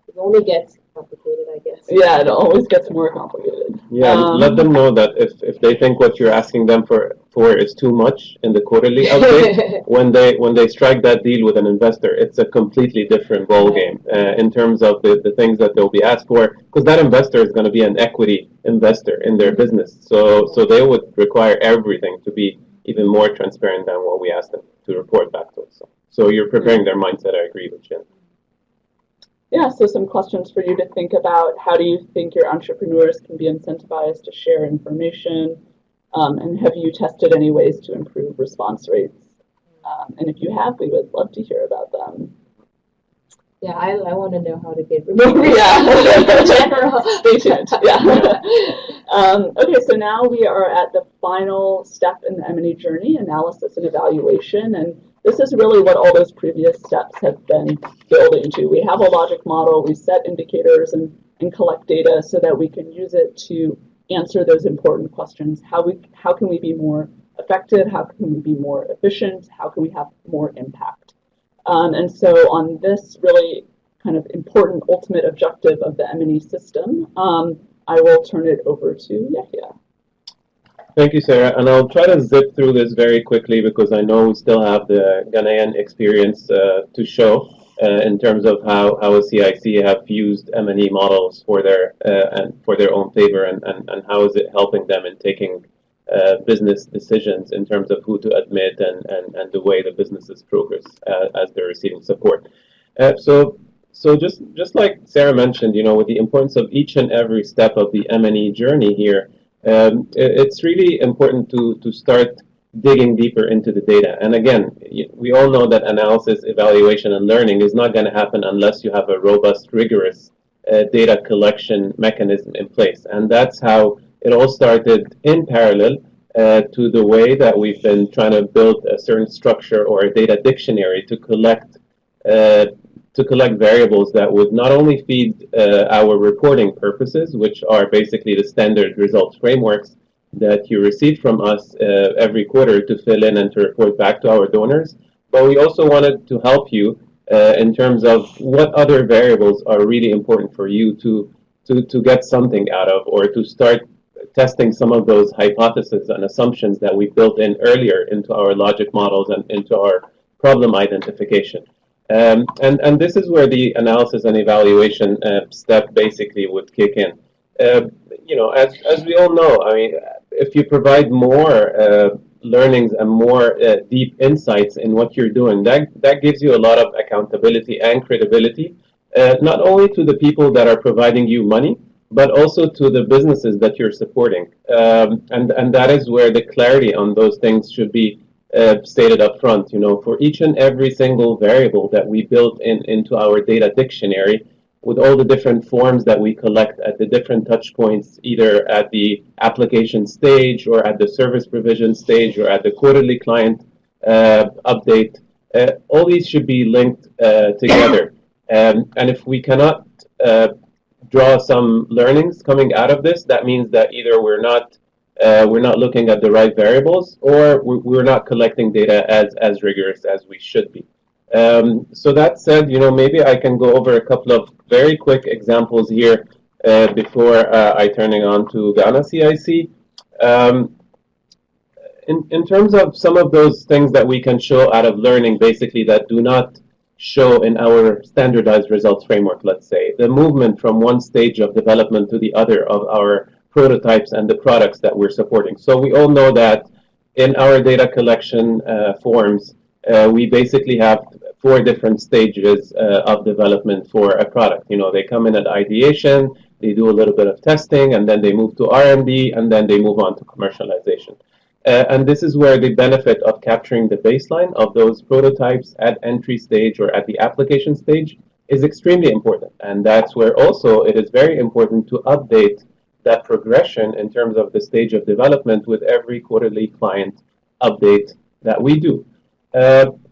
It only gets complicated, I guess. Yeah, it always gets more complicated. Yeah, let them know that if they think what you're asking them for is too much in the quarterly update, when they strike that deal with an investor, it's a completely different ballgame in terms of the things that they'll be asked for, because that investor is going to be an equity investor in their business. So they would require everything to be even more transparent than what we ask them to report back to us. So you're preparing their mindset. I agree with Jen. Yeah, so some questions for you to think about. How do you think your entrepreneurs can be incentivized to share information? And have you tested any ways to improve response rates? And if you have, we would love to hear about them. Yeah, I want to know how to get removed. Stay tuned. Okay, so now we are at the final step in the M&E journey, analysis and evaluation. And this is really what all those previous steps have been building to. We have a logic model, we set indicators and collect data so that we can use it to answer those important questions. How can we be more effective? How can we be more efficient? How can we have more impact? And so on this really kind of important ultimate objective of the M&E system, I will turn it over to Yahya. Thank you, Sarah. And I'll try to zip through this very quickly because I know we still have the Ghanaian experience to show in terms of how a CIC have used M&E models for their own favor and how is it helping them in taking business decisions in terms of who to admit and the way the businesses progress as they're receiving support. So just like Sarah mentioned, with the importance of each and every step of the M&E journey here, it's really important to start digging deeper into the data. And again, we all know that analysis, evaluation, and learning is not going to happen unless you have a robust, rigorous data collection mechanism in place. And that's how it all started in parallel to the way that we've been trying to build a certain structure or a data dictionary to collect variables that would not only feed our reporting purposes, which are basically the standard results frameworks that you receive from us every quarter to fill in and to report back to our donors, but we also wanted to help you in terms of what other variables are really important for you to get something out of, or to start testing some of those hypotheses and assumptions that we built in earlier into our logic models and into our problem identification. And this is where the analysis and evaluation step basically would kick in. As we all know, I mean, if you provide more learnings and more deep insights in what you're doing, that gives you a lot of accountability and credibility, not only to the people that are providing you money, but also to the businesses that you're supporting. And that is where the clarity on those things should be stated up front. For each and every single variable that we built into our data dictionary, with all the different forms that we collect at the different touch points, either at the application stage or at the service provision stage or at the quarterly client update, all these should be linked together. And if we cannot draw some learnings coming out of this, that means that either we're not looking at the right variables, or we're not collecting data as rigorous as we should be. So that said, maybe I can go over a couple of very quick examples here before I turning on to Ghana CIC. In terms of some of those things that we can show out of learning, basically, that do not show in our standardized results framework, let's say, the movement from one stage of development to the other of our prototypes and the products that we're supporting. So we all know that in our data collection forms, we basically have 4 different stages of development for a product. They come in at ideation, they do a little bit of testing, and then they move to R&D, and then they move on to commercialization. And this is where the benefit of capturing the baseline of those prototypes at entry stage or at the application stage is extremely important. And that's where also it is very important to update that progression in terms of the stage of development with every quarterly client update that we do.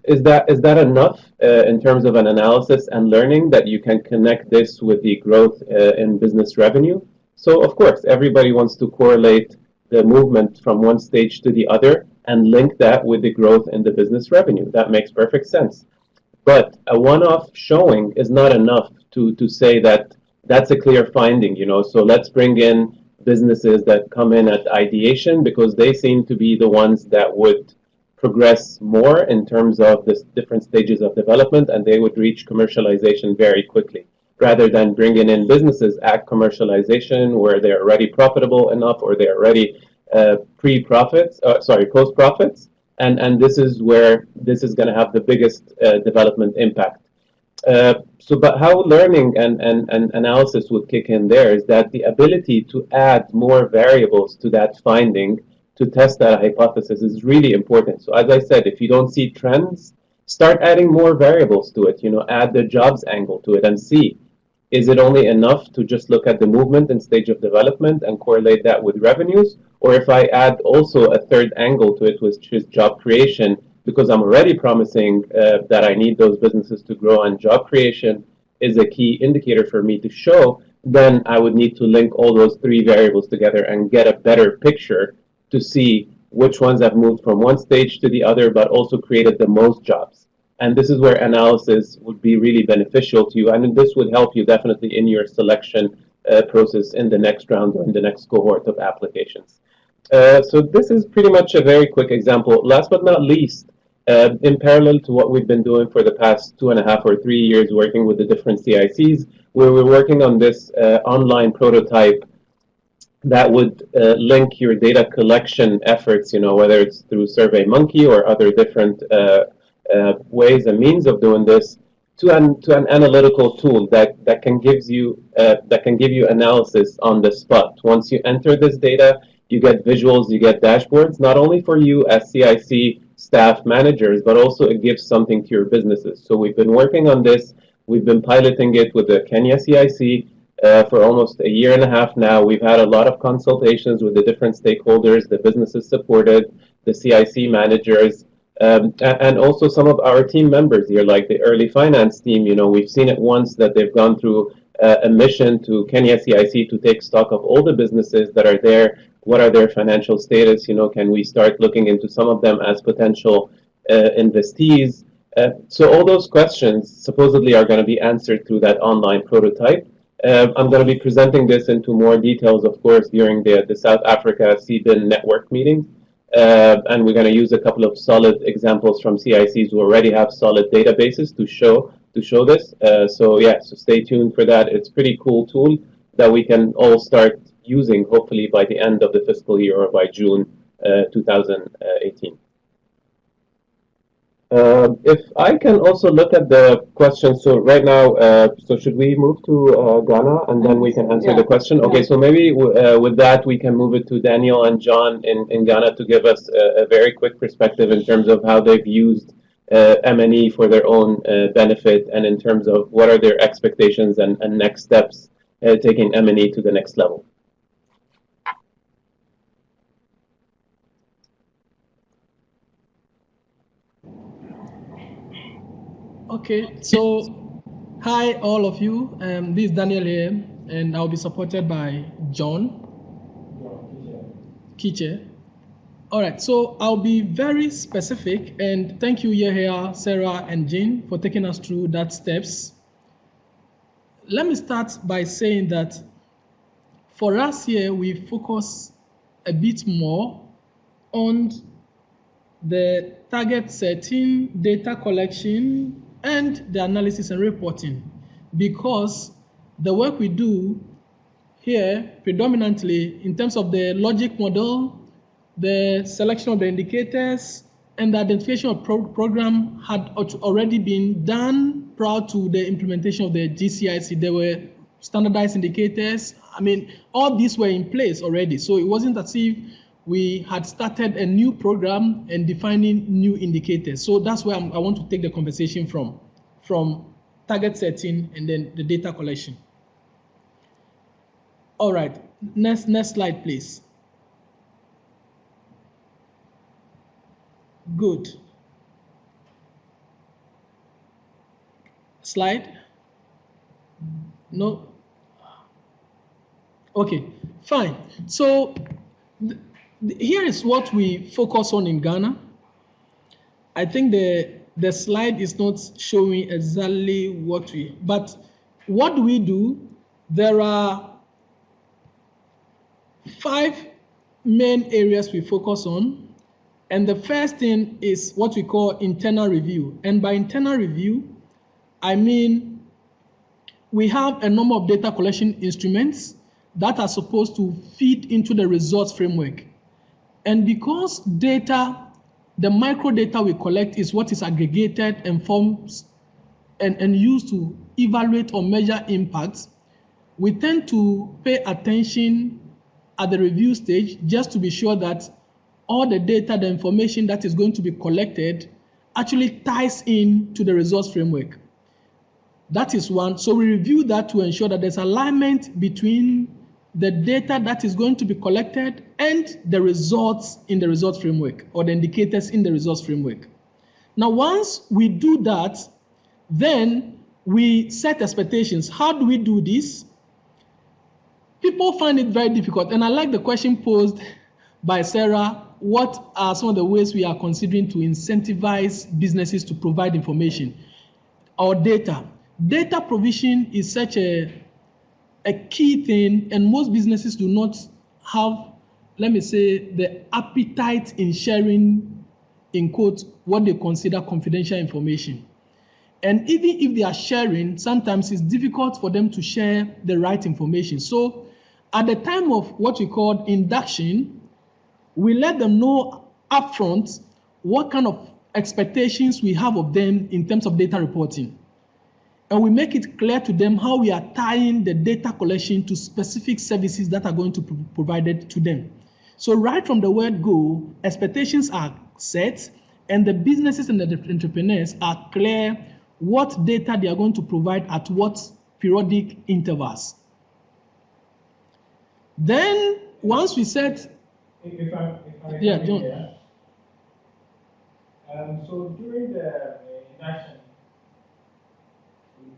Is that enough in terms of an analysis and learning that you can connect this with the growth in business revenue? So of course, everybody wants to correlate the movement from one stage to the other and link that with the growth in the business revenue. That makes perfect sense. But a one-off showing is not enough to say that that's a clear finding, So let's bring in businesses that come in at ideation because they seem to be the ones that would progress more in terms of the different stages of development, and they would reach commercialization very quickly, rather than bringing in businesses at commercialization where they're already profitable enough or they're already post-profits. And this is where this is going to have the biggest development impact. But how learning and analysis would kick in there is that the ability to add more variables to that finding to test that hypothesis is really important. So as I said, if you don't see trends, start adding more variables to it. Add the jobs angle to it and see, is it only enough to just look at the movement and stage of development and correlate that with revenues? Or if I add also a third angle to it, which is job creation, because I'm already promising that I need those businesses to grow and job creation is a key indicator for me to show, then I would need to link all those three variables together and get a better picture to see which ones have moved from one stage to the other, but also created the most jobs. And this is where analysis would be really beneficial to you. And this would help you definitely in your selection process in the next round or in the next cohort of applications. So this is pretty much a very quick example. Last but not least, in parallel to what we've been doing for the past 2.5 or 3 years working with the different CICs, where we're working on this online prototype that would link your data collection efforts, whether it's through SurveyMonkey or other different ways and means of doing this, to an analytical tool that can give you analysis on the spot. Once you enter this data, you get visuals, you get dashboards, not only for you as CIC staff managers, but also it gives something to your businesses. So we've been working on this. We've been piloting it with the Kenya CIC for almost 1.5 years now. We've had a lot of consultations with the different stakeholders, the businesses supported, the CIC managers, and also some of our team members here, like the early finance team. We've seen it once that they've gone through a mission to Kenya CIC to take stock of all the businesses that are there. What are their financial status? Can we start looking into some of them as potential investees? So all those questions supposedly are going to be answered through that online prototype. I'm going to be presenting this into more details, of course, during the South Africa CBIN network meeting. And we're going to use a couple of solid examples from CICs who already have solid databases to show this. So stay tuned for that. It's a pretty cool tool that we can all start using, hopefully by the end of the fiscal year or by June 2018. If I can also look at the questions, so right now, so should we move to Ghana and then we can answer the question? Okay, so maybe with that we can move it to Daniel and John in Ghana to give us a very quick perspective in terms of how they've used M&E for their own benefit, and in terms of what are their expectations and next steps taking M&E to the next level. Okay, so hi all of you. This is Daniel here, and I'll be supported by John Kiche. All right, so I'll be very specific, and thank you Yahya, Sarah, and Jean for taking us through that steps. Let me start by saying that for us here, we focus a bit more on the target setting, data collection, and the analysis and reporting, because the work we do here predominantly in terms of the logic model, the selection of the indicators, and the identification of program had already been done prior to the implementation of the GCIC. There were standardized indicators. I mean, all these were in place already. So it wasn't as if we had started a new program and defining new indicators. So that's where I want to take the conversation from target setting and then the data collection. All right, next slide, please. Good. Slide? No? Okay, fine. So here is what we focus on in Ghana. I think the slide is not showing exactly what but what do we do? There are 5 main areas we focus on. And the first thing is what we call internal review. And by internal review, I mean we have a number of data collection instruments that are supposed to feed into the results framework. And because data, the micro data we collect is what is aggregated and forms and used to evaluate or measure impacts, we tend to pay attention at the review stage just to be sure that all the data, the information that is going to be collected actually ties in to the results framework. That is one. So we review that to ensure that there's alignment between the data that is going to be collected and the results in the results framework, or the indicators in the results framework. Now, once we do that, then we set expectations. How do we do this? People find it very difficult, and I like the question posed by Sarah. What are some of the ways we are considering to incentivize businesses to provide information or data? Data provision is such a key thing, and most businesses do not have, let me say, the appetite in sharing, in quotes, what they consider confidential information. And even if they are sharing, sometimes it's difficult for them to share the right information. So at the time of what we call induction, we let them know upfront what kind of expectations we have of them in terms of data reporting. And we make it clear to them how we are tying the data collection to specific services that are going to be provided to them. So right from the word go, expectations are set, and the businesses and the entrepreneurs are clear what data they are going to provide at what periodic intervals. Then once we set... If I yeah, John. Here, so during the induction,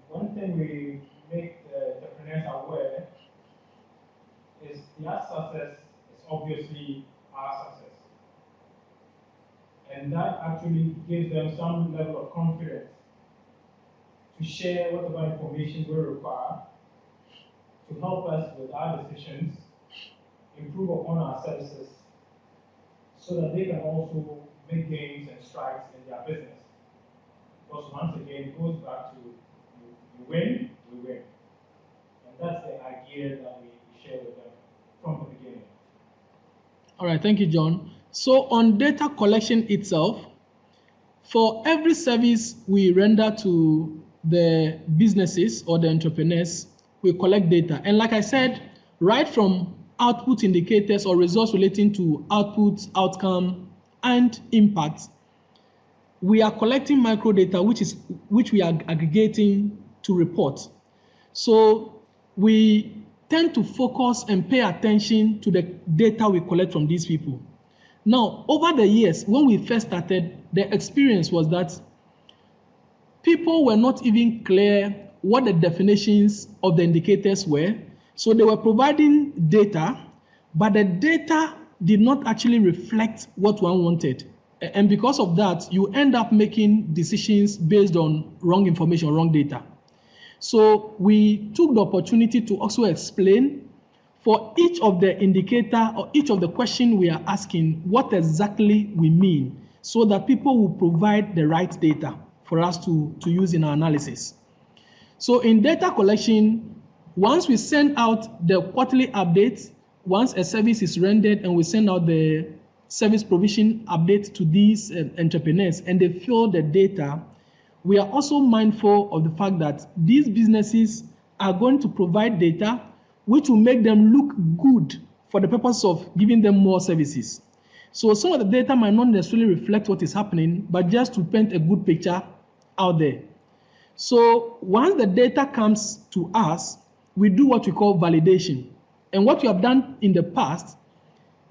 one thing we make the entrepreneurs aware is their success is obviously our success. And that actually gives them some level of confidence to share whatever information we require to help us with our decisions, improve upon our services, so that they can also make gains and strides in their business. Because once again, it goes back to you win, we win. And that's the idea that we share with them from the beginning. All right, thank you, John. So on data collection itself, for every service we render to the businesses or the entrepreneurs, we collect data. And like I said, right from output indicators or results relating to output, outcome, and impact, we are collecting microdata, which we are aggregating to report. So we tend to focus and pay attention to the data we collect from these people. Now, over the years, when we first started, the experience was that people were not even clear what the definitions of the indicators were. So they were providing data, but the data did not actually reflect what one wanted. And because of that, you end up making decisions based on wrong information, wrong data. So we took the opportunity to also explain for each of the indicator or each of the question we are asking what exactly we mean, so that people will provide the right data for us to use in our analysis. So in data collection, once we send out the quarterly updates, once a service is rendered and we send out the service provision update to these entrepreneurs and they fill the data, we are also mindful of the fact that these businesses are going to provide data which will make them look good for the purpose of giving them more services. So some of the data might not necessarily reflect what is happening, but just to paint a good picture out there. So once the data comes to us, we do what we call validation. And what we have done in the past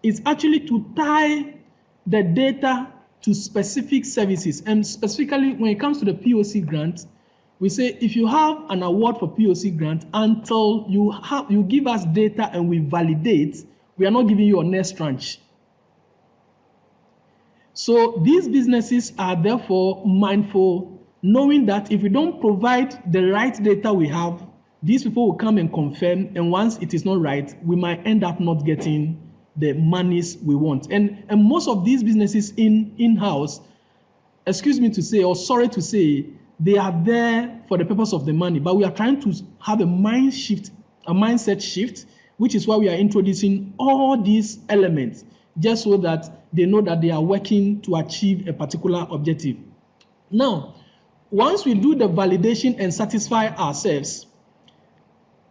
is actually to tie the data to specific services. And specifically, when it comes to the POC grant, we say if you have an award for POC grant, until you give us data and we validate, we are not giving you a next tranche. So these businesses are therefore mindful, knowing that if we don't provide the right data we have, these people will come and confirm, and once it is not right, we might end up not getting the monies we want. And most of these businesses in-house, excuse me to say, or sorry to say, they are there for the purpose of the money, but we are trying to have a mindset shift, which is why we are introducing all these elements, just so that they know that they are working to achieve a particular objective. Now, once we do the validation and satisfy ourselves,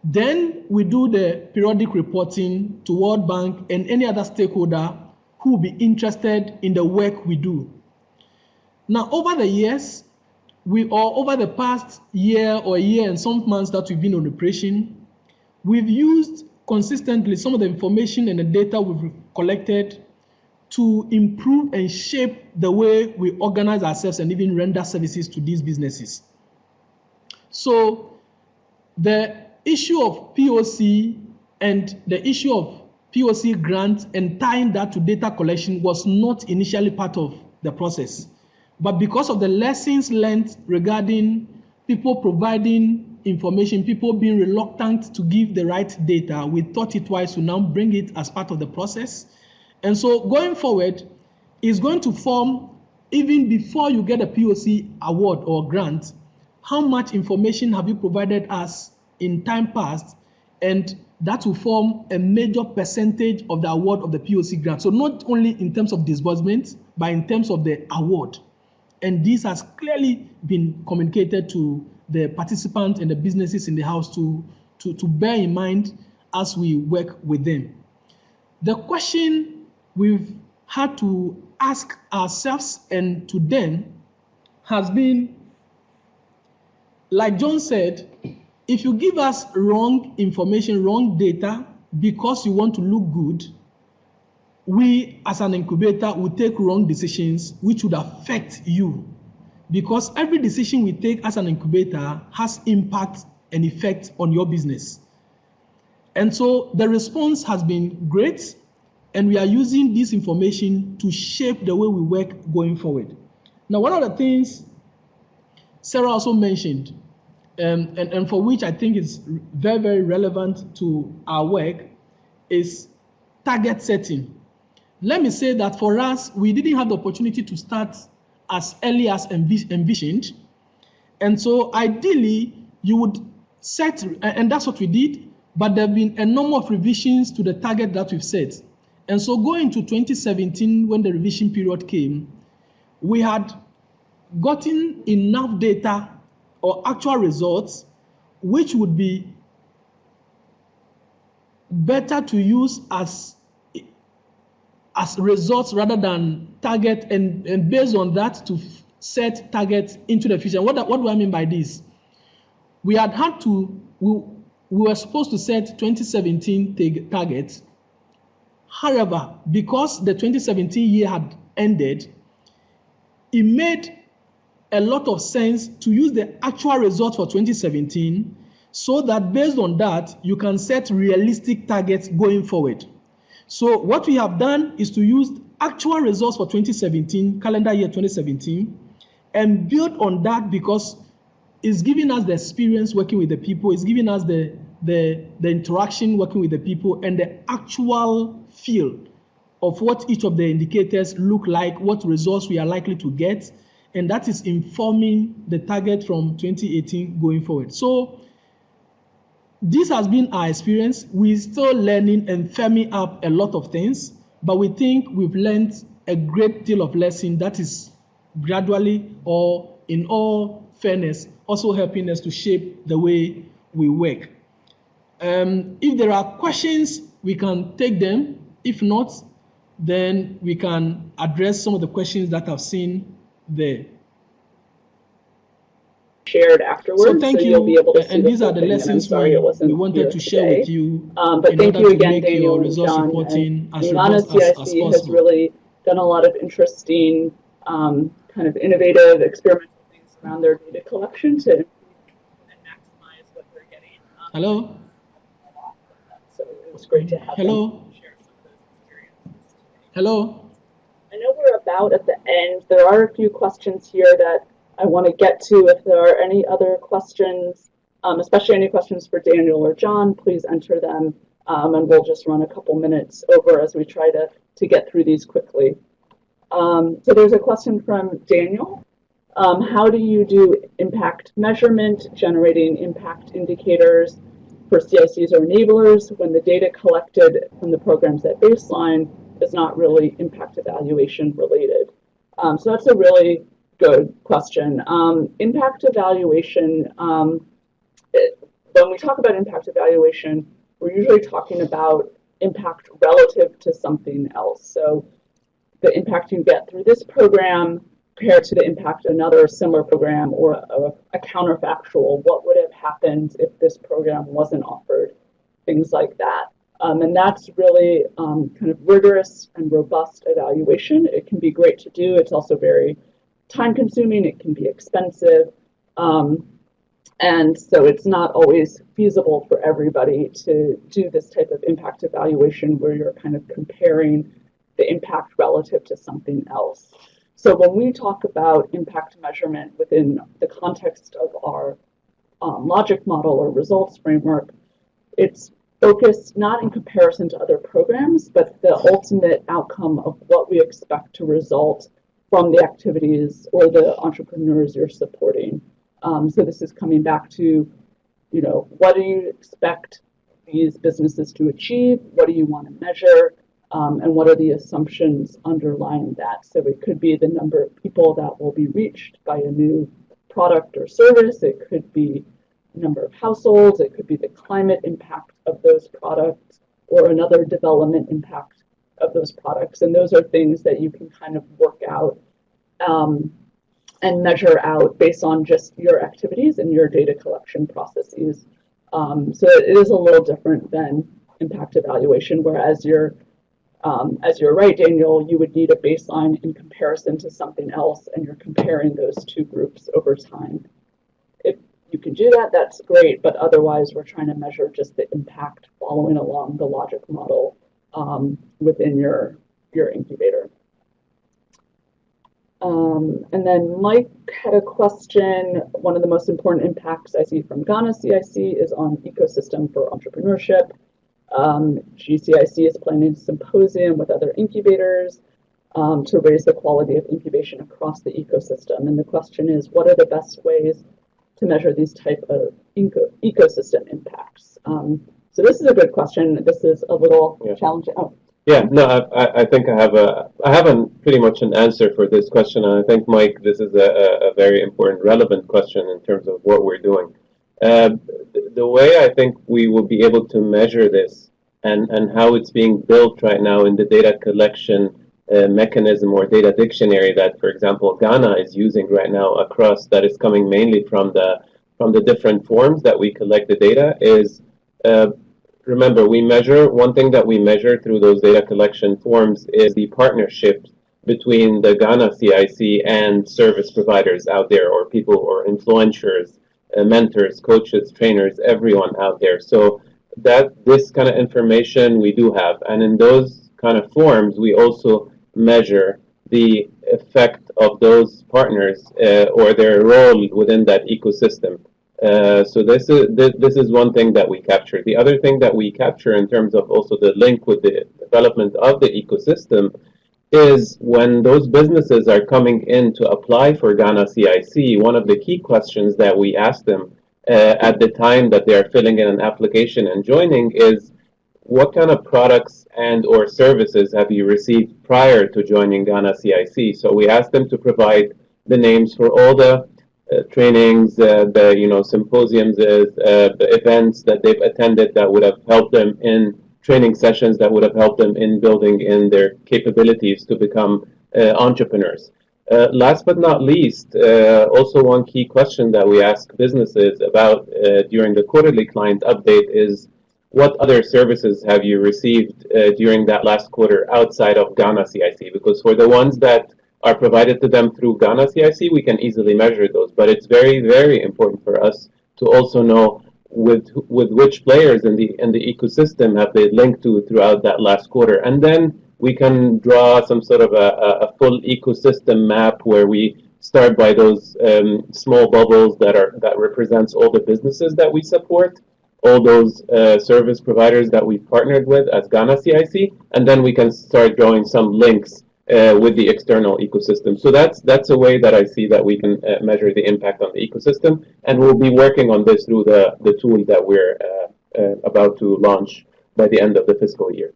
then we do the periodic reporting to World Bank and any other stakeholder who will be interested in the work we do. Now, over the years, over the past year or a year and some months that we've been on operation, we've used consistently some of the information and the data we've collected to improve and shape the way we organize ourselves and even render services to these businesses. So the issue of POC and the issue of POC grants and tying that to data collection was not initially part of the process. But because of the lessons learned regarding people providing information, people being reluctant to give the right data, we thought it wise to now bring it as part of the process. And so going forward, it's going to form, even before you get a POC award or grant, how much information have you provided us in time past, and that will form a major percentage of the award of the POC grant. So not only in terms of disbursement, but in terms of the award. And this has clearly been communicated to the participants and the businesses in the house to bear in mind as we work with them. The question we've had to ask ourselves and to them has been, like John said, if you give us wrong information, wrong data, because you want to look good, we as an incubator will take wrong decisions which would affect you. Because every decision we take as an incubator has impact and effect on your business. And so the response has been great, and we are using this information to shape the way we work going forward. Now, one of the things Sarah also mentioned, and for which I think is very, very relevant to our work, is target setting. Let me say that for us, we didn't have the opportunity to start as early as envisioned. And so ideally, you would set, and that's what we did, but there have been a number of revisions to the target that we've set. And so going to 2017, when the revision period came, we had gotten enough data or actual results, which would be better to use as results rather than target, and based on that to set targets into the future. What do I mean by this? We were supposed to set 2017 targets. However, because the 2017 year had ended, it made a lot of sense to use the actual results for 2017 so that based on that, you can set realistic targets going forward. So what we have done is to use actual results for 2017, calendar year 2017, and build on that because it's giving us the experience working with the people, it's giving us the interaction working with the people, and the actual feel of what each of the indicators look like, what results we are likely to get, and that is informing the target from 2018 going forward. So this has been our experience. We're still learning and firming up a lot of things, but we think we've learned a great deal of lesson that is gradually, or in all fairness, also helping us to shape the way we work. If there are questions, we can take them. If not, then we can address some of the questions that I've seen there. Shared afterwards, so thank you. You'll be able to see and these are the the lessons we wanted to share with you. But thank you again, Daniel and John. Ghana CIC has really done a lot of interesting, kind of innovative, experimental things around their data collection to improve and maximize what they're getting. Hello. So it was great to have them share some of those experiences. Hello. I know we're about at the end. There are a few questions here that I want to get to. If there are any other questions, especially any questions for Daniel or John, please enter them, and we'll just run a couple minutes over as we try to get through these quickly. So there's a question from Daniel. How do you do impact measurement, generating impact indicators for CICs or enablers when the data collected from the programs at baseline is not really impact evaluation related? So that's a really good question. Impact evaluation, when we talk about impact evaluation, we're usually talking about impact relative to something else. So the impact you get through this program compared to the impact of another similar program, or a counterfactual, what would have happened if this program wasn't offered, things like that. And that's really kind of rigorous and robust evaluation. It can be great to do. It's also very time consuming. It can be expensive. And so it's not always feasible for everybody to do this type of impact evaluation where you're kind of comparing the impact relative to something else. So when we talk about impact measurement within the context of our logic model or results framework, it's focused not in comparison to other programs, but the ultimate outcome of what we expect to result from the activities or the entrepreneurs you're supporting. So this is coming back to, what do you expect these businesses to achieve? What do you want to measure? And what are the assumptions underlying that? So it could be the number of people that will be reached by a new product or service. It could be the number of households. It could be the climate impact of those products or another development impact of those products. And those are things that you can kind of work out and measure out based on just your activities and your data collection processes. So it is a little different than impact evaluation, whereas you're right, Daniel, you would need a baseline in comparison to something else, and you're comparing those two groups over time. If you can do that, that's great, but otherwise we're trying to measure just the impact following along the logic model within your incubator. And then Mike had a question. One of the most important impacts I see from Ghana CIC is on ecosystem for entrepreneurship. GCIC is planning a symposium with other incubators to raise the quality of incubation across the ecosystem. And the question is, what are the best ways to measure these type of ecosystem impacts? So this is a good question. This is a little challenging. Oh. Yeah, no, I think I have pretty much an answer for this question, and I think, Mike, this is a very important, relevant question in terms of what we're doing. The way I think we will be able to measure this and how it's being built right now in the data collection mechanism or data dictionary that, for example, Ghana is using right now across, that is coming mainly from the different forms that we collect the data is, remember, one thing that we measure through those data collection forms is the partnership between the Ghana CIC and service providers out there, or people, or influencers, mentors, coaches, trainers, everyone out there. So this kind of information we do have. And in those kind of forms, we also measure the effect of those partners or their role within that ecosystem. So this is one thing that we capture. The other thing that we capture in terms of also the link with the development of the ecosystem is when those businesses are coming in to apply for Ghana CIC, one of the key questions that we ask them at the time that they are filling in an application and joining is, what kind of products and or services have you received prior to joining Ghana CIC? So we ask them to provide the names for all the trainings, the symposiums, the events that they've attended that would have helped them in training sessions that would have helped them in building in their capabilities to become entrepreneurs. Last but not least, also one key question that we ask businesses about during the quarterly client update is, what other services have you received during that last quarter outside of Ghana CIC? Because for the ones that are provided to them through Ghana CIC, we can easily measure those. But it's very, very important for us to also know with which players in the ecosystem have they linked to throughout that last quarter. And then we can draw some sort of a full ecosystem map where we start by those small bubbles that represents all the businesses that we support, all those service providers that we've partnered with as Ghana CIC, and then we can start drawing some links with the external ecosystem. So that's a way that I see that we can measure the impact on the ecosystem, and we'll be working on this through the tool that we're about to launch by the end of the fiscal year.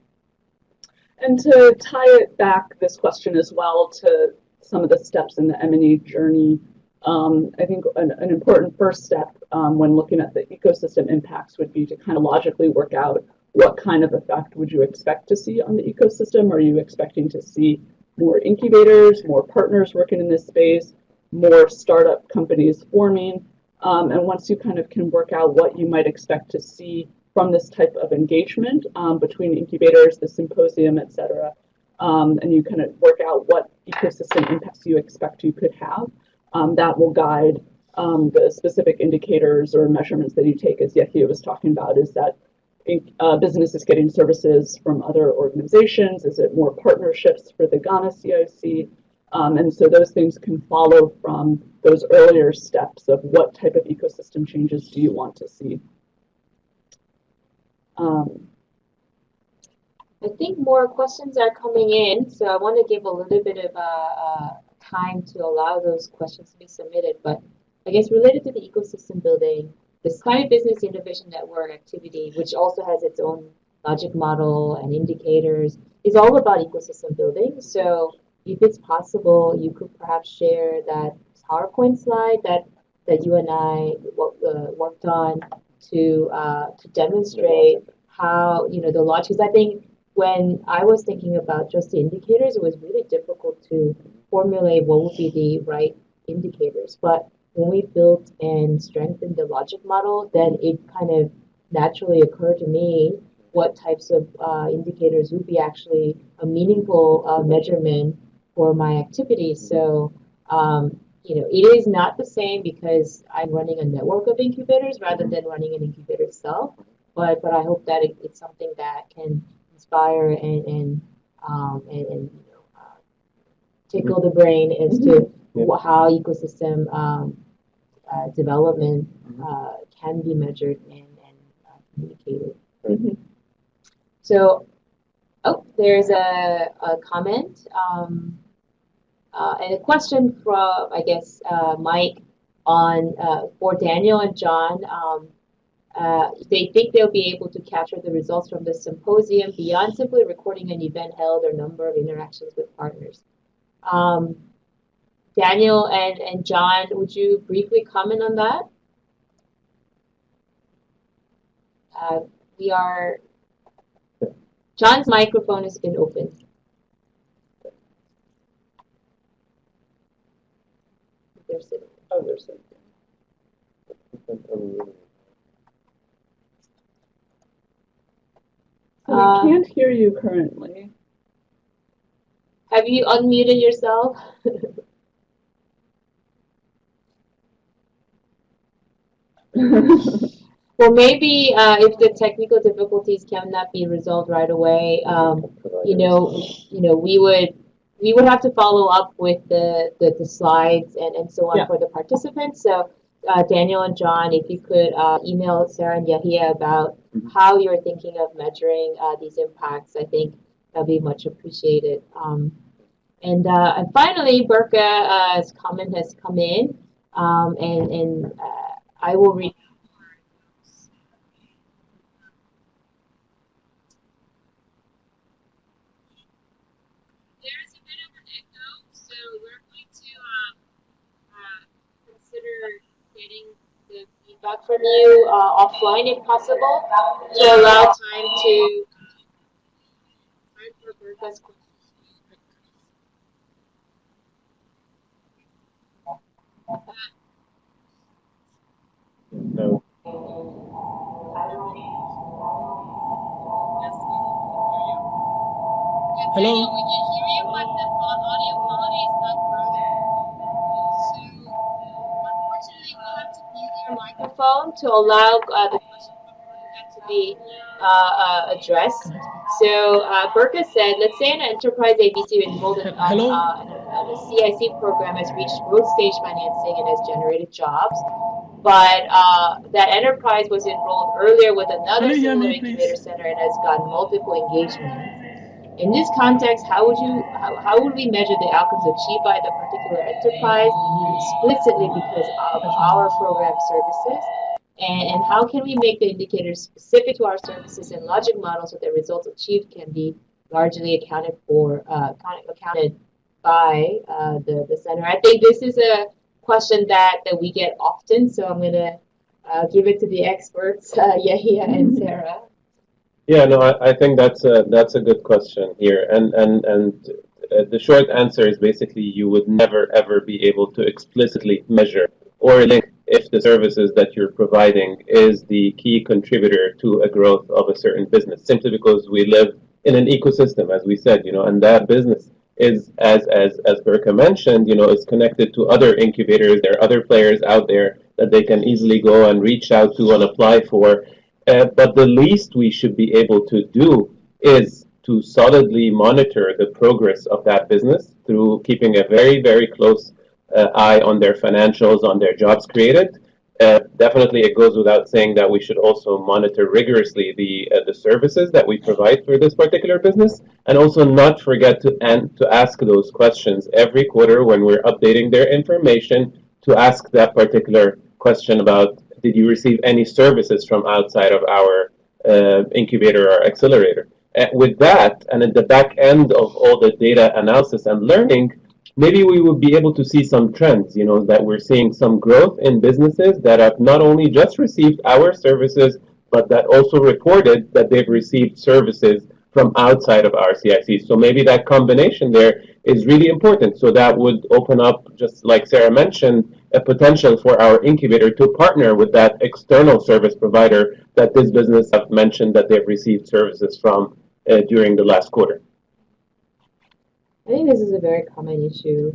And to tie it back, this question as well, to some of the steps in the M&E journey, I think an important first step when looking at the ecosystem impacts would be to kind of logically work out what kind of effect would you expect to see on the ecosystem. Are you expecting to see more incubators, more partners working in this space, more startup companies forming? And once you kind of can work out what you might expect to see from this type of engagement between incubators, the symposium, et cetera. And you kind of work out what ecosystem impacts you expect you could have. That will guide the specific indicators or measurements that you take, as Yahia was talking about. Is that business is getting services from other organizations? Is it more partnerships for the Ghana CIC? And so those things can follow from those earlier steps of what type of ecosystem changes do you want to see. I think more questions are coming in, so I want to give a little bit of time to allow those questions to be submitted. But I guess related to the ecosystem building, this Climate Business Innovation Network activity, which also has its own logic model and indicators, is all about ecosystem building. So if it's possible, you could perhaps share that PowerPoint slide that you and I worked on to demonstrate how, you know, the logic. Because I think when I was thinking about just the indicators, it was really difficult to formulate what would be the right indicators. But when we built and strengthened the logic model, then it kind of naturally occurred to me what types of indicators would be actually a meaningful measurement for my activities. So, you know, it is not the same because I'm running a network of incubators rather than running an incubator itself. But I hope that it's something that can inspire and you know, tickle the brain as to how ecosystem development can be measured and communicated. Mm-hmm. So, there's a comment and a question from, I guess, Mike on for Daniel and John. They think they'll be able to capture the results from the symposium beyond simply recording an event held or number of interactions with partners. Daniel and John, would you briefly comment on that? John's microphone has been opened. They're sitting. Oh, they're sitting. So we can't hear you currently. Have you unmuted yourself? Well, maybe if the technical difficulties cannot be resolved right away, you know, we would have to follow up with the slides and so on for the participants. So Daniel and John, if you could email Sarah and Yahia about how you're thinking of measuring these impacts, I think that'll be much appreciated. And finally, Burka's comment has come in, and I will read. There's a bit of an echo, so we're going to consider getting the feedback from you offline if possible to allow time for Burka's question. No. Hello? We can hear you, but the audio quality is not great. So, unfortunately, we'll have to mute your microphone to allow the question to be addressed. So, Burka said, let's say an enterprise ABC enrolled in a CIC program has reached growth stage financing and has generated jobs, but that enterprise was enrolled earlier with another similar incubator center and has gotten multiple engagements. In this context, how would we measure the outcomes achieved by the particular enterprise explicitly because of our program services? And how can we make the indicators specific to our services and logic models so that results achieved can be largely accounted by the center? I think this is a question that we get often, so I'm going to give it to the experts, Yahia and Sarah. Yeah, no, I think that's a good question here, and the short answer is basically you would never ever be able to explicitly measure or link if the services that you're providing is the key contributor to a growth of a certain business, simply because we live in an ecosystem, as we said, and that business is, as Berka mentioned, is connected to other incubators. There are other players out there that they can easily go and reach out to and apply for. But the least we should be able to do is to solidly monitor the progress of that business through keeping a very, very close eye on their financials, on their jobs created. Definitely, it goes without saying that we should also monitor rigorously the services that we provide for this particular business, and also not forget to ask those questions every quarter when we're updating their information, to ask that particular question about, did you receive any services from outside of our incubator or accelerator? With that, and at the back end of all the data analysis and learning, maybe we would be able to see some trends, that we're seeing some growth in businesses that have not only just received our services, but that also reported that they've received services from outside of our CICs. So maybe that combination there is really important. So that would open up, just like Sarah mentioned, a potential for our incubator to partner with that external service provider that this business have mentioned that they've received services from during the last quarter. I think this is a very common issue,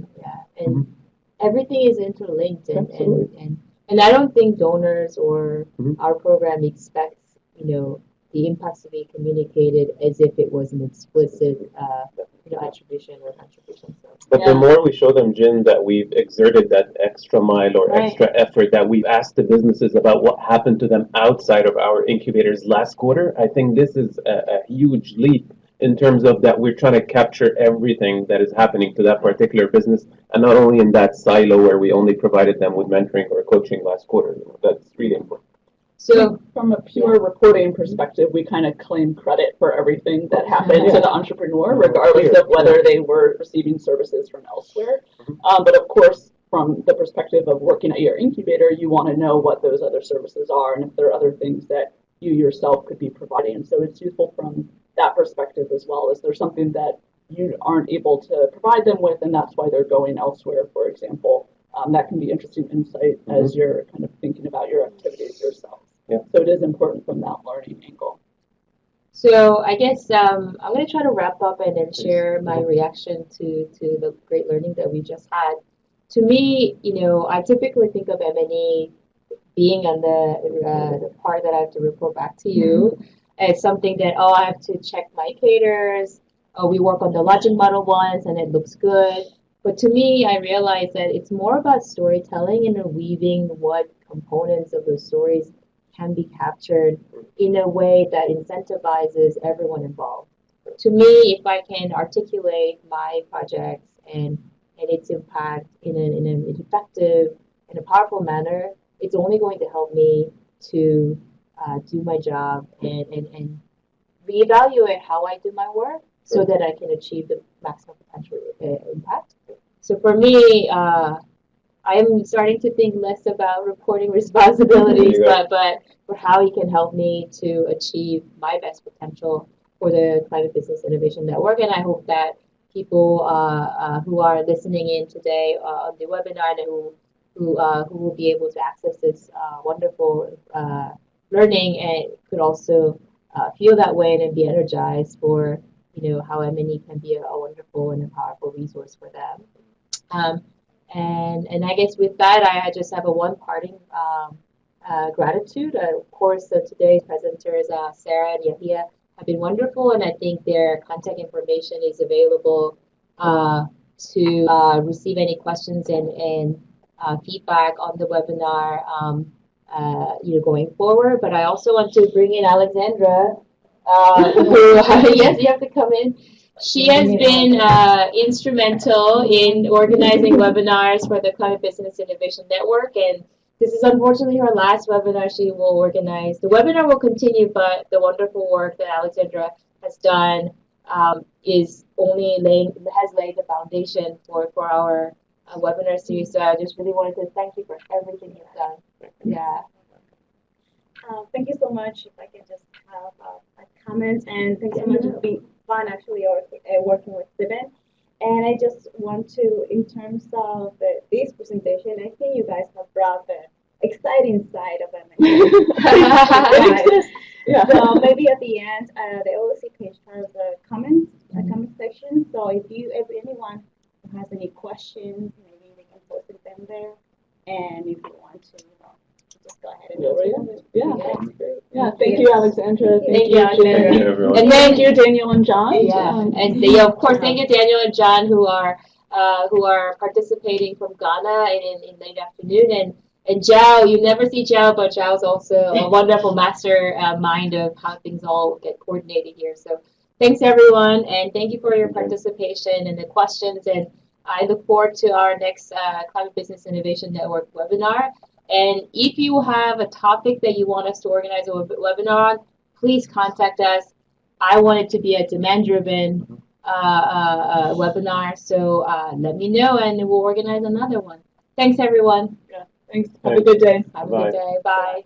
and everything is interlinked, and I don't think donors or our program expects, the impacts to be communicated as if it was an explicit, attribution or contribution. So, but the more we show them, Jin, that we've exerted that extra mile or extra effort, that we've asked the businesses about what happened to them outside of our incubators last quarter, I think this is a huge leap in terms of that we're trying to capture everything that is happening to that particular business, and not only in that silo where we only provided them with mentoring or coaching last quarter. That's really important. So from a pure reporting perspective, we kind of claim credit for everything that happened to the entrepreneur, regardless of whether they were receiving services from elsewhere. But of course, from the perspective of working at your incubator, you want to know what those other services are and if there are other things that you yourself could be providing. And so it's useful from that perspective as well. Is there something that you aren't able to provide them with, and that's why they're going elsewhere, for example? That can be interesting insight as you're kind of thinking about your activities yourself. Yeah. So it is important from that learning angle. So I guess I'm going to try to wrap up and then share my reaction to the great learning that we just had. To me, I typically think of M&E being on the part that I have to report back to you. It's something that, I have to check my caters. We work on the logic model once and it looks good. But to me, I realize that it's more about storytelling and weaving what components of those stories can be captured in a way that incentivizes everyone involved. To me, if I can articulate my projects and its impact in an effective and a powerful manner, it's only going to help me to do my job and reevaluate how I do my work so that I can achieve the maximum potential impact. So for me, I'm starting to think less about reporting responsibilities, but for how he can help me to achieve my best potential for the Climate Business Innovation Network. And I hope that people who are listening in today on the webinar and who will be able to access this wonderful learning and could also feel that way and be energized for how M&E can be a wonderful and a powerful resource for them. And I guess with that, I just have a one parting gratitude. Of course, today's presenters, Sarah and Yahia, have been wonderful, and I think their contact information is available to receive any questions and feedback on the webinar going forward. But I also want to bring in Alexandra, who, yes, you have to come in. She has been instrumental in organizing webinars for the Climate Business Innovation Network, and this is unfortunately her last webinar she will organize. The webinar will continue, but the wonderful work that Alexandra has done has laid the foundation for our webinar series. So I just really wanted to thank you for everything you've done. Yeah. Thank you so much. If I can just have a comment, and thanks so much. It's been fun actually working with CBIN. And I just want to, in terms of this presentation, I think you guys have brought the exciting side of M&E. It exists. Yeah. So maybe at the end, the OLC page has a comment section. So if anyone has any questions, maybe they can post them there. And if you want to, just go ahead and answer them. Yeah. Thank you, Alexandra. Thank you, Alexandra. Thank you, everyone. And thank you, Daniel and John. Yeah, and of course, thank you, Daniel and John, who are participating from Ghana in late afternoon, and Zhao. You never see Zhao, but Zhao's also a wonderful master mind of how things all get coordinated here. So thanks, everyone, and thank you for your participation and the questions. And I look forward to our next Climate Business Innovation Network webinar. And if you have a topic that you want us to organize a webinar on, please contact us. I want it to be a demand-driven webinar, so let me know and we'll organize another one. Thanks, everyone. Yeah. Thanks. Have a good day. Have a good day. Bye.